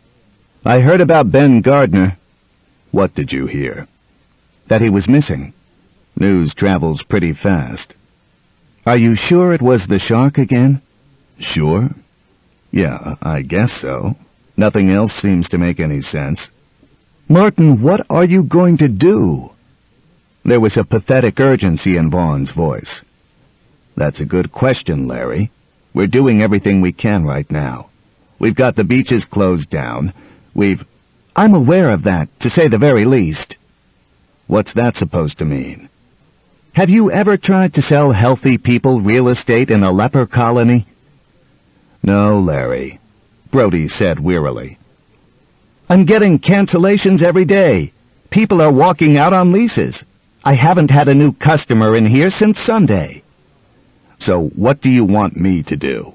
"I heard about Ben Gardner." "What did you hear?" "That he was missing. News travels pretty fast." "Are you sure it was the shark again?" "Sure? Yeah, I guess so. Nothing else seems to make any sense." "Martin, what are you going to do?" There was a pathetic urgency in Vaughn's voice. "That's a good question, Larry. We're doing everything we can right now. We've got the beaches closed down. I'm aware of that, to say the very least." "What's that supposed to mean?" "Have you ever tried to sell healthy people real estate in a leper colony?" "No, Larry," Brody said wearily. "I'm getting cancellations every day. People are walking out on leases. I haven't had a new customer in here since Sunday." "So what do you want me to do?"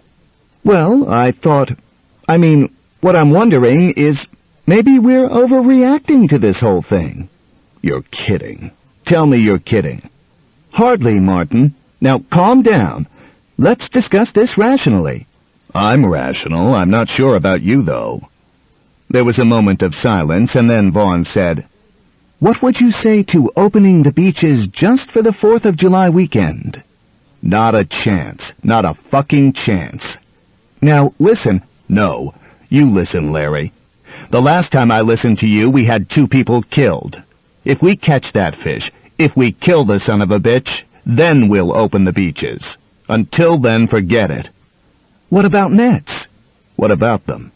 "Well, what I'm wondering is, maybe we're overreacting to this whole thing." "You're kidding. Tell me you're kidding." "Hardly, Martin. Now calm down. Let's discuss this rationally." "I'm rational. I'm not sure about you, though." There was a moment of silence, and then Vaughn said, "What would you say to opening the beaches just for the 4th of July weekend?" "Not a chance. Not a fucking chance." "Now, listen." "No. You listen, Larry. The last time I listened to you, we had 2 people killed. If we catch that fish, if we kill the son of a bitch, then we'll open the beaches. Until then, forget it." "What about nets?" "What about them?"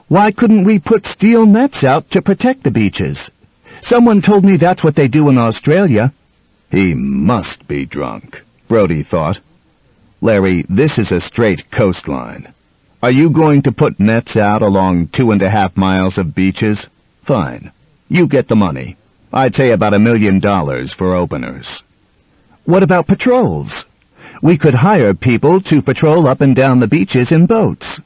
"Why couldn't we put steel nets out to protect the beaches? Someone told me that's what they do in Australia." He must be drunk, Brody thought. "Larry, this is a straight coastline. Are you going to put nets out along 2.5 miles of beaches? Fine. You get the money. I'd say about $1 million for openers." "What about patrols? We could hire people to patrol up and down the beaches in boats."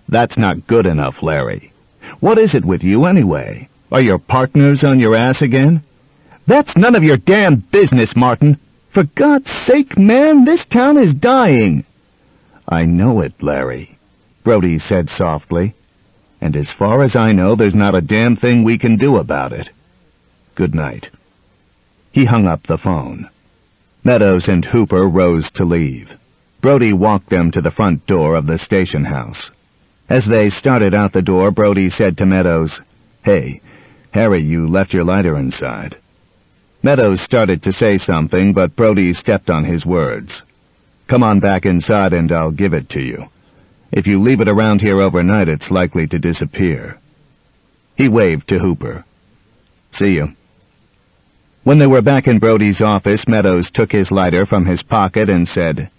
"That's not good enough, Larry. What is it with you anyway? Are your partners on your ass again?" "That's none of your damn business, Martin. For God's sake, man, this town is dying." "I know it, Larry," Brody said softly. "And as far as I know, there's not a damn thing we can do about it. Good night." He hung up the phone. Meadows and Hooper rose to leave. Brody walked them to the front door of the station house. As they started out the door, Brody said to Meadows, "Hey, Harry, you left your lighter inside." Meadows started to say something, but Brody stepped on his words. "Come on back inside and I'll give it to you." If you leave it around here overnight, it's likely to disappear." He waved to Hooper. "See you." When they were back in Brody's office, Meadows took his lighter from his pocket and said,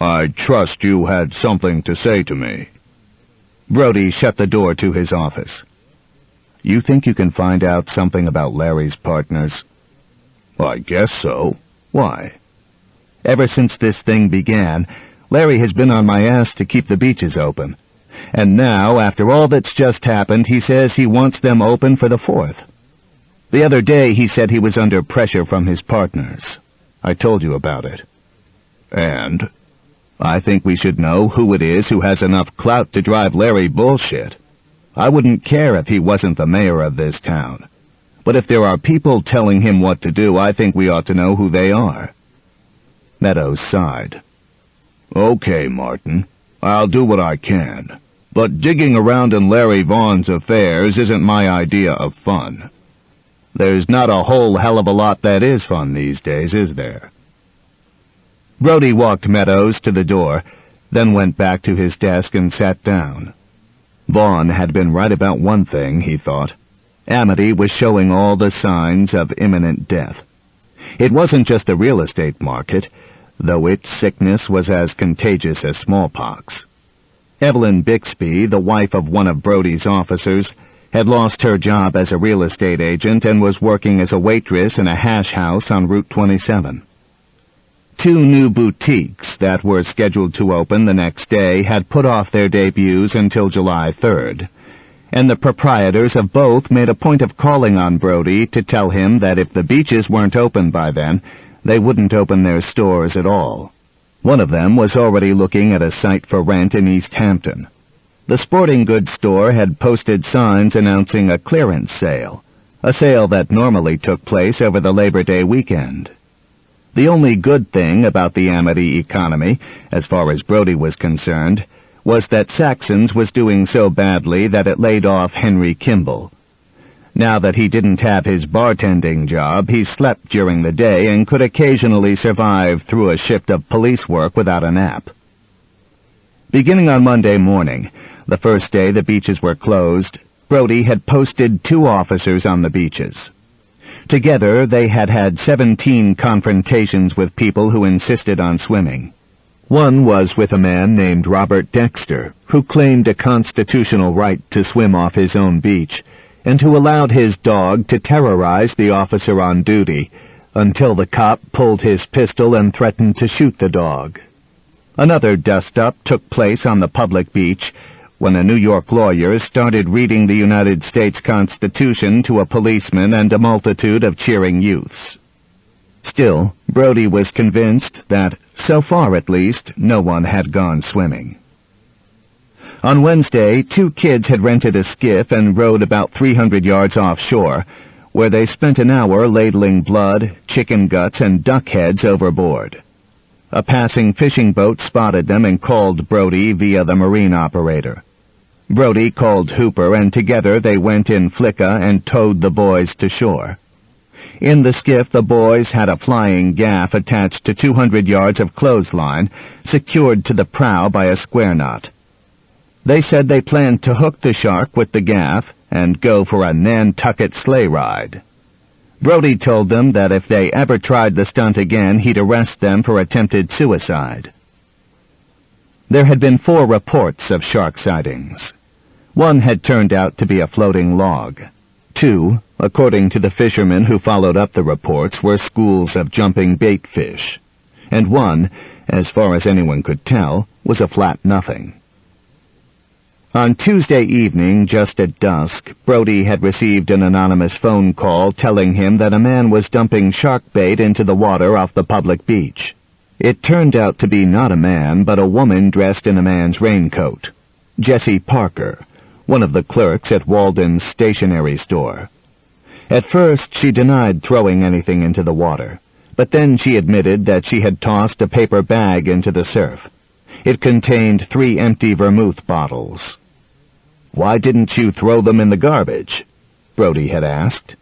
"I trust you had something to say to me." Brody shut the door to his office. "You think you can find out something about Larry's partners?" "I guess so. Why?" "Ever since this thing began, Larry has been on my ass to keep the beaches open. And now, after all that's just happened, he says he wants them open for the 4th. The other day he said he was under pressure from his partners. I told you about it." "And?" "I think we should know who it is who has enough clout to drive Larry bullshit. I wouldn't care if he wasn't the mayor of this town. But if there are people telling him what to do, I think we ought to know who they are." Meadows sighed. "Okay, Martin. I'll do what I can. But digging around in Larry Vaughn's affairs isn't my idea of fun. There's not a whole hell of a lot that is fun these days, is there?" Brody walked Meadows to the door, then went back to his desk and sat down. Vaughn had been right about one thing, he thought. Amity was showing all the signs of imminent death. It wasn't just the real estate market, though its sickness was as contagious as smallpox. Evelyn Bixby, the wife of one of Brody's officers, had lost her job as a real estate agent and was working as a waitress in a hash house on Route 27. 2 new boutiques that were scheduled to open the next day had put off their debuts until July 3rd, and the proprietors of both made a point of calling on Brody to tell him that if the beaches weren't open by then, they wouldn't open their stores at all. One of them was already looking at a site for rent in East Hampton. The sporting goods store had posted signs announcing a clearance sale, a sale that normally took place over the Labor Day weekend. The only good thing about the Amity economy, as far as Brody was concerned, was that Saxon's was doing so badly that it laid off Henry Kimball. Now that he didn't have his bartending job, he slept during the day and could occasionally survive through a shift of police work without a nap. Beginning on Monday morning, the first day the beaches were closed, Brody had posted 2 officers on the beaches. Together, they had had 17 confrontations with people who insisted on swimming. One was with a man named Robert Dexter, who claimed a constitutional right to swim off his own beach, and who allowed his dog to terrorize the officer on duty until the cop pulled his pistol and threatened to shoot the dog. Another dust-up took place on the public beach when a New York lawyer started reading the United States Constitution to a policeman and a multitude of cheering youths. Still, Brody was convinced that, so far at least, no one had gone swimming. On Wednesday, 2 kids had rented a skiff and rowed about 300 yards offshore, where they spent an hour ladling blood, chicken guts, and duck heads overboard. A passing fishing boat spotted them and called Brody via the marine operator. Brody called Hooper, and together they went in Flicka and towed the boys to shore. In the skiff, the boys had a flying gaff attached to 200 yards of clothesline, secured to the prow by a square knot. They said they planned to hook the shark with the gaff and go for a Nantucket sleigh ride. Brody told them that if they ever tried the stunt again, he'd arrest them for attempted suicide. There had been 4 reports of shark sightings. 1 had turned out to be a floating log. 2, according to the fishermen who followed up the reports, were schools of jumping bait fish. And 1, as far as anyone could tell, was a flat nothing. On Tuesday evening, just at dusk, Brody had received an anonymous phone call telling him that a man was dumping shark bait into the water off the public beach. It turned out to be not a man, but a woman dressed in a man's raincoat. Jessie Parker, one of the clerks at Walden's stationery store. At first, she denied throwing anything into the water, but then she admitted that she had tossed a paper bag into the surf. It contained 3 empty vermouth bottles. "Why didn't you throw them in the garbage?" Brody had asked.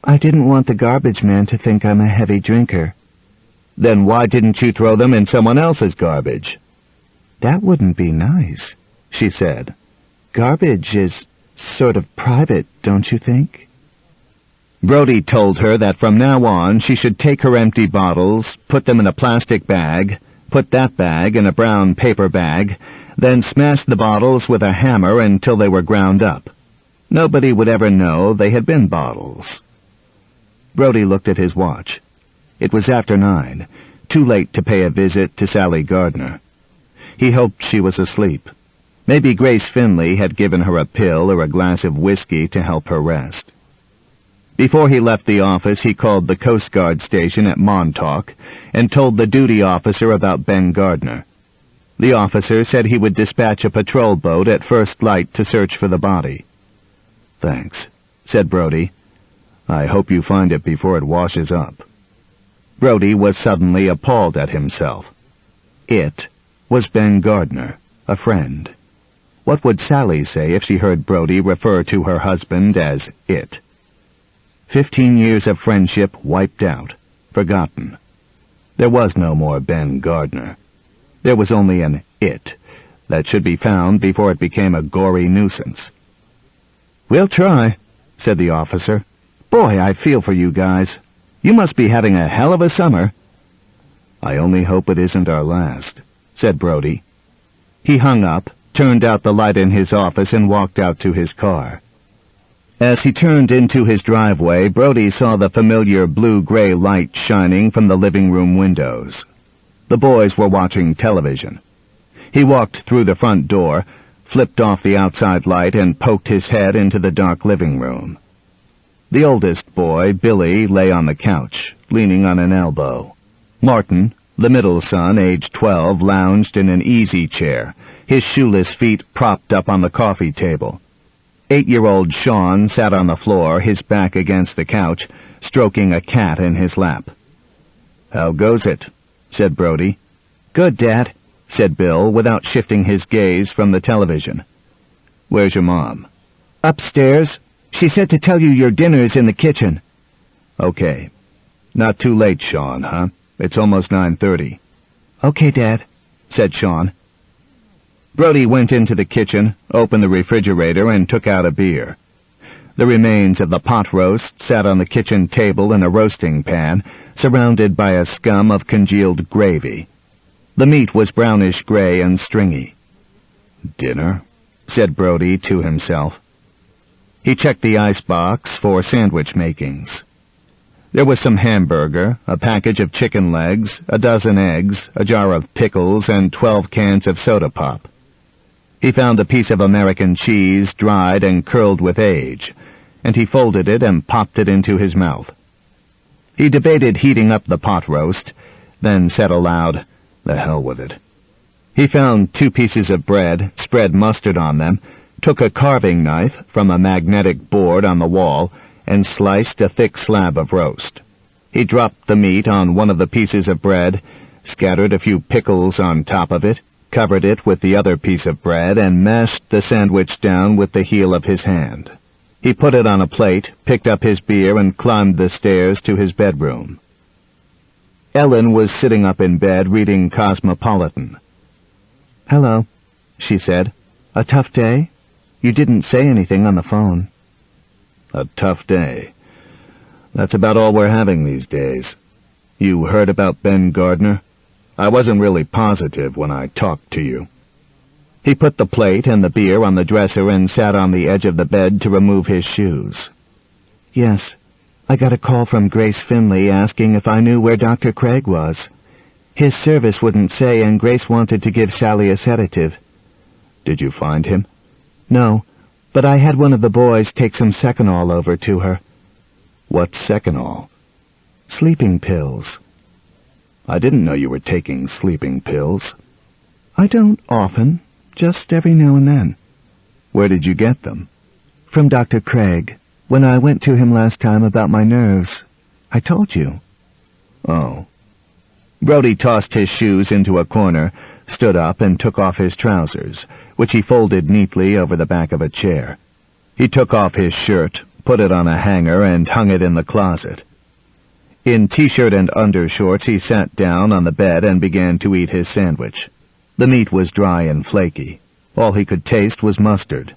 "I didn't want the garbage man to think I'm a heavy drinker." "Then why didn't you throw them in someone else's garbage?" That wouldn't be nice, she said. Garbage is sort of private, don't you think? Brody told her that from now on she should take her empty bottles, put them in a plastic bag, put that bag in a brown paper bag, then smash the bottles with a hammer until they were ground up. Nobody would ever know they had been bottles. Brody looked at his watch. It was after 9, too late to pay a visit to Sally Gardner. He hoped she was asleep. Maybe Grace Finley had given her a pill or a glass of whiskey to help her rest. Before he left the office, he called the Coast Guard station at Montauk and told the duty officer about Ben Gardner. The officer said he would dispatch a patrol boat at first light to search for the body. "Thanks," said Brody. "I hope you find it before it washes up." Brody was suddenly appalled at himself. It was Ben Gardner, a friend. What would Sally say if she heard Brody refer to her husband as it? 15 years of friendship wiped out, forgotten. There was no more Ben Gardner. There was only an it that should be found before it became a gory nuisance. "We'll try," said the officer. "Boy, I feel for you guys. You must be having a hell of a summer." "I only hope it isn't our last," said Brody. He hung up, turned out the light in his office, and walked out to his car. As he turned into his driveway, Brody saw the familiar blue-gray light shining from the living room windows. The boys were watching television. He walked through the front door, flipped off the outside light, and poked his head into the dark living room. The oldest boy, Billy, lay on the couch, leaning on an elbow. Martin, the middle son, aged 12, lounged in an easy chair, his shoeless feet propped up on the coffee table. 8-year-old Sean sat on the floor, his back against the couch, stroking a cat in his lap. "How goes it?" said Brody. "Good, Dad," said Bill, without shifting his gaze from the television. "Where's your mom?" "Upstairs. She said to tell you your dinner's in the kitchen." "Okay. Not too late, Sean, huh? It's almost 9:30. "Okay, Dad," said Sean. Brody went into the kitchen, opened the refrigerator, and took out a beer. The remains of the pot roast sat on the kitchen table in a roasting pan, surrounded by a scum of congealed gravy. The meat was brownish-gray and stringy. "Dinner?" said Brody to himself. He checked the icebox for sandwich makings. There was some hamburger, a package of chicken legs, a dozen eggs, a jar of pickles, and 12 cans of soda pop. He found a piece of American cheese, dried and curled with age, and he folded it and popped it into his mouth. He debated heating up the pot roast, then said aloud, "The hell with it." He found 2 pieces of bread, spread mustard on them, took a carving knife from a magnetic board on the wall, and sliced a thick slab of roast. He dropped the meat on one of the pieces of bread, scattered a few pickles on top of it, covered it with the other piece of bread, and mashed the sandwich down with the heel of his hand. He put it on a plate, picked up his beer, and climbed the stairs to his bedroom. Ellen was sitting up in bed reading Cosmopolitan. "Hello," she said. "A tough day? You didn't say anything on the phone." "A tough day. That's about all we're having these days. You heard about Ben Gardner? I wasn't really positive when I talked to you." He put the plate and the beer on the dresser and sat on the edge of the bed to remove his shoes. "Yes, I got a call from Grace Finley asking if I knew where Dr. Craig was. His service wouldn't say, and Grace wanted to give Sally a sedative." "Did you find him?" "No, but I had one of the boys take some Seconal over to her." "What's Seconal?" "Sleeping pills." "I didn't know you were taking sleeping pills." "I don't often, just every now and then." "Where did you get them?" "From Dr. Craig, when I went to him last time about my nerves. I told you." "Oh." Brody tossed his shoes into a corner, stood up, and took off his trousers, which he folded neatly over the back of a chair. He took off his shirt, put it on a hanger, and hung it in the closet. In t-shirt and undershorts, he sat down on the bed and began to eat his sandwich. The meat was dry and flaky. All he could taste was mustard.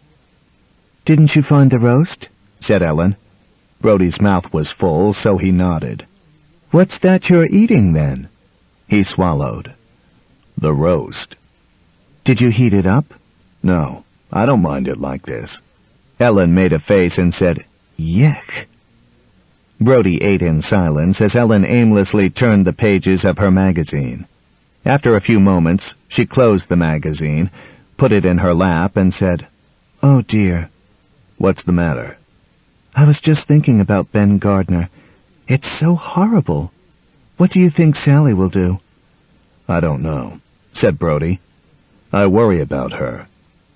"Didn't you find the roast?" said Ellen. Brody's mouth was full, so he nodded. "What's that you're eating, then?" He swallowed. "The roast." "Did you heat it up?" "No, I don't mind it like this." Ellen made a face and said, "Yuck." Brody ate in silence as Ellen aimlessly turned the pages of her magazine. After a few moments, she closed the magazine, put it in her lap, and said, "Oh, dear." "What's the matter?" "I was just thinking about Ben Gardner. It's so horrible. What do you think Sally will do?" "I don't know," said Brody. "I worry about her.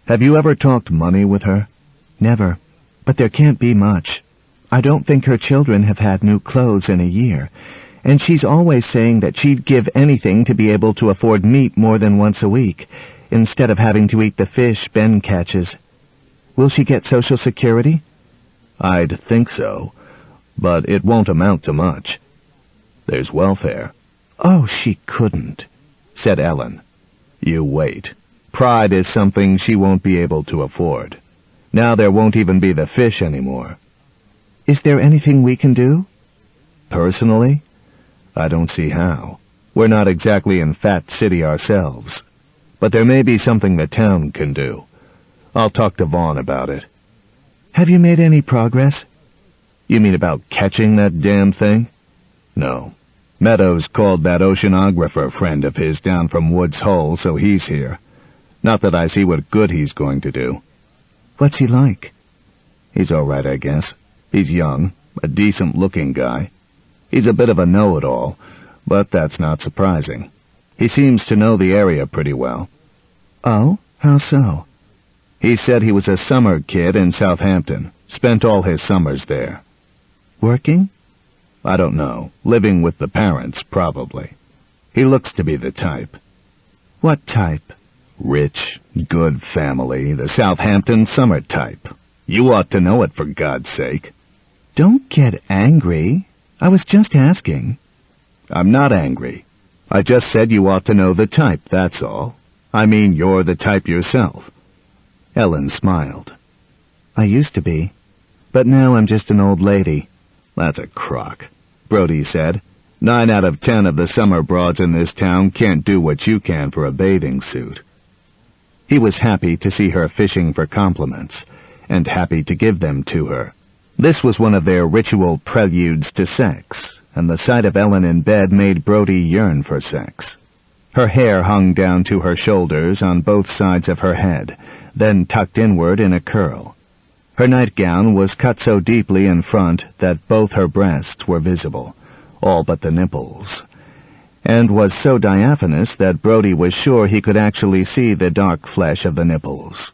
Have you ever talked money with her?" "Never. But there can't be much. I don't think her children have had new clothes in a year, and she's always saying that she'd give anything to be able to afford meat more than once a week, instead of having to eat the fish Ben catches. Will she get Social Security?" "I'd think so, but it won't amount to much. There's welfare." "Oh, she couldn't," said Ellen. "You wait. Pride is something she won't be able to afford. Now there won't even be the fish anymore." "Is there anything we can do?" "Personally? I don't see how. We're not exactly in Fat City ourselves. But there may be something the town can do. I'll talk to Vaughn about it." "Have you made any progress?" "You mean about catching that damn thing?" "No. Meadows called that oceanographer friend of his down from Woods Hole, so he's here. Not that I see what good he's going to do." "What's he like?" "He's all right, I guess. He's young, a decent-looking guy. He's a bit of a know-it-all, but that's not surprising. He seems to know the area pretty well." "Oh? How so?" "He said he was a summer kid in Southampton, spent all his summers there." "Working?" "I don't know. Living with the parents, probably. He looks to be the type." "What type?" "Rich, good family, the Southampton summer type. You ought to know it, for God's sake." "Don't get angry. I was just asking." "I'm not angry. I just said you ought to know the type, that's all. I mean, you're the type yourself." Ellen smiled. "I used to be, but now I'm just an old lady." "That's a crock," Brody said. 9 out of 10 of the summer broads in this town can't do what you can for a bathing suit." He was happy to see her fishing for compliments, and happy to give them to her. This was one of their ritual preludes to sex, and the sight of Ellen in bed made Brody yearn for sex. Her hair hung down to her shoulders on both sides of her head, then tucked inward in a curl. Her nightgown was cut so deeply in front that both her breasts were visible, all but the nipples, and was so diaphanous that Brody was sure he could actually see the dark flesh of the nipples.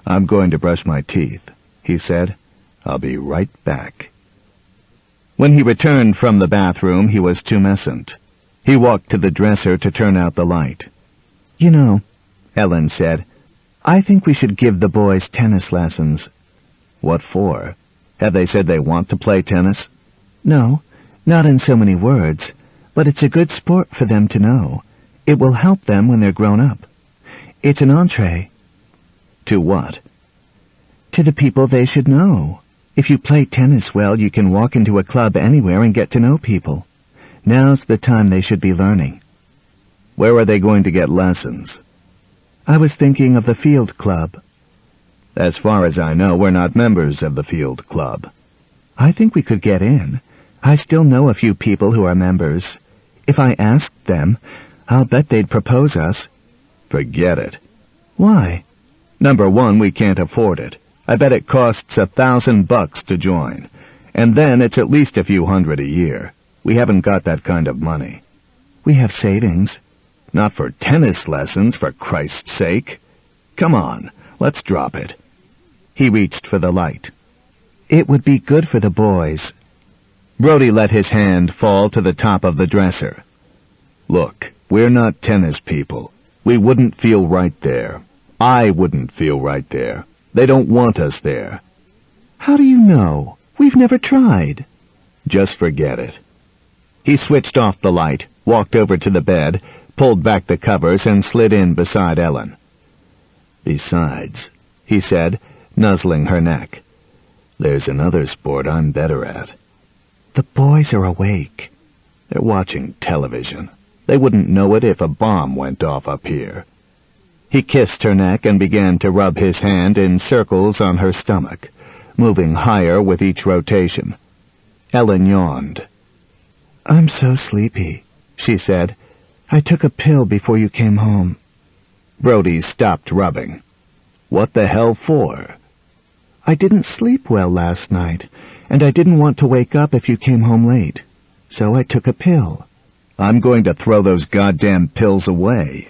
"I'm going to brush my teeth," he said. "I'll be right back." When he returned from the bathroom, he was tumescent. He walked to the dresser to turn out the light. "You know," Ellen said, "I think we should give the boys tennis lessons." "What for? Have they said they want to play tennis?" "No, not in so many words, but it's a good sport for them to know. It will help them when they're grown up. It's an entree." "To what?" "To the people they should know. If you play tennis well, you can walk into a club anywhere and get to know people. Now's the time they should be learning." "Where are they going to get lessons?" "I was thinking of the Field Club." "As far as I know, we're not members of the Field Club." "I think we could get in. I still know a few people who are members. If I asked them, I'll bet they'd propose us." "Forget it." "Why?" "Number one, we can't afford it. I bet it costs $1,000 to join. And then it's at least a few hundred a year. We haven't got that kind of money." "We have savings." "Not for tennis lessons, for Christ's sake. Come on, let's drop it." He reached for the light. "It would be good for the boys." Brody let his hand fall to the top of the dresser. "Look, we're not tennis people. We wouldn't feel right there. I wouldn't feel right there. They don't want us there." "How do you know? We've never tried." "Just forget it." He switched off the light, walked over to the bed, pulled back the covers, and slid in beside Ellen. "Besides," he said, nuzzling her neck, "there's another sport I'm better at." The boys are awake. They're watching television. They wouldn't know it if a bomb went off up here. He kissed her neck and began to rub his hand in circles on her stomach, moving higher with each rotation. Ellen yawned. "I'm so sleepy," she said. "I took a pill before you came home." Brody stopped rubbing. "What the hell for?" "I didn't sleep well last night, and I didn't want to wake up if you came home late. So I took a pill." "I'm going to throw those goddamn pills away."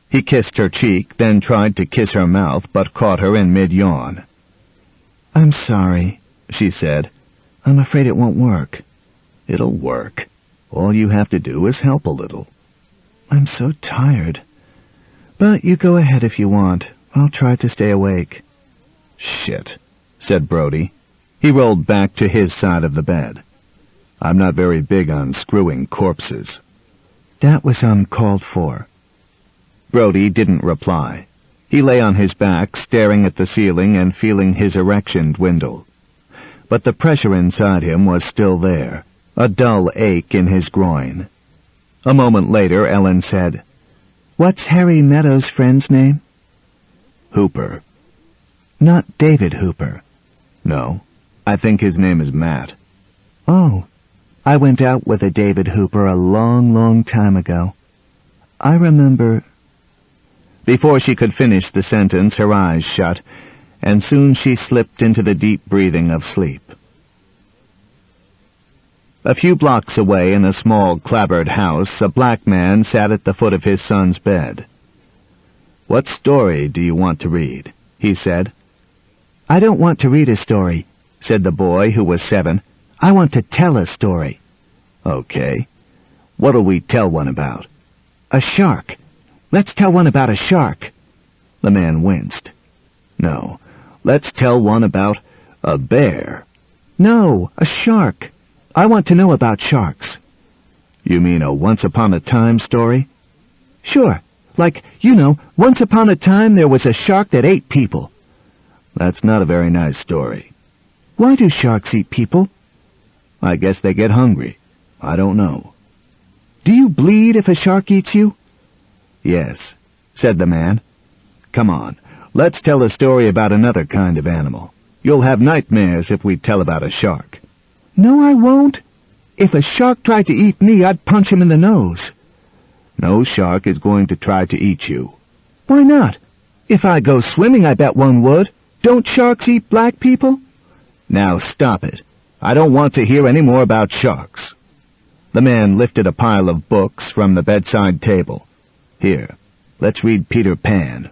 He kissed her cheek, then tried to kiss her mouth, but caught her in mid-yawn. "I'm sorry," she said. "I'm afraid it won't work." "It'll work. All you have to do is help a little." "I'm so tired. But you go ahead if you want. I'll try to stay awake." "Shit," said Brody. He rolled back to his side of the bed. "I'm not very big on screwing corpses." "That was uncalled for." Brody didn't reply. He lay on his back, staring at the ceiling and feeling his erection dwindle. But the pressure inside him was still there, a dull ache in his groin. A moment later, Ellen said, "What's Harry Meadows' friend's name?" "Hooper." "Not David Hooper?" "No. I think his name is Matt." "Oh. I went out with a David Hooper a long, long time ago. I remember—" Before she could finish the sentence, her eyes shut, and soon she slipped into the deep breathing of sleep. A few blocks away in a small clapboard house, a black man sat at the foot of his son's bed. "What story do you want to read?" he said. "I don't want to read a story," said the boy, who was 7. "I want to tell a story." "Okay. What'll we tell one about?" "A shark. Let's tell one about a shark." The man winced. "No, let's tell one about a bear." "No, a shark. I want to know about sharks." "You mean a once-upon-a-time story?" "Sure. Like, once upon a time there was a shark that ate people." "That's not a very nice story." "Why do sharks eat people?" "I guess they get hungry. I don't know." "Do you bleed if a shark eats you?" "Yes," said the man. "Come on, let's tell a story about another kind of animal. You'll have nightmares if we tell about a shark." "No, I won't. If a shark tried to eat me, I'd punch him in the nose." "No shark is going to try to eat you." "Why not? If I go swimming, I bet one would. Don't sharks eat black people?" "Now stop it. I don't want to hear any more about sharks." The man lifted a pile of books from the bedside table. "Here, let's read Peter Pan."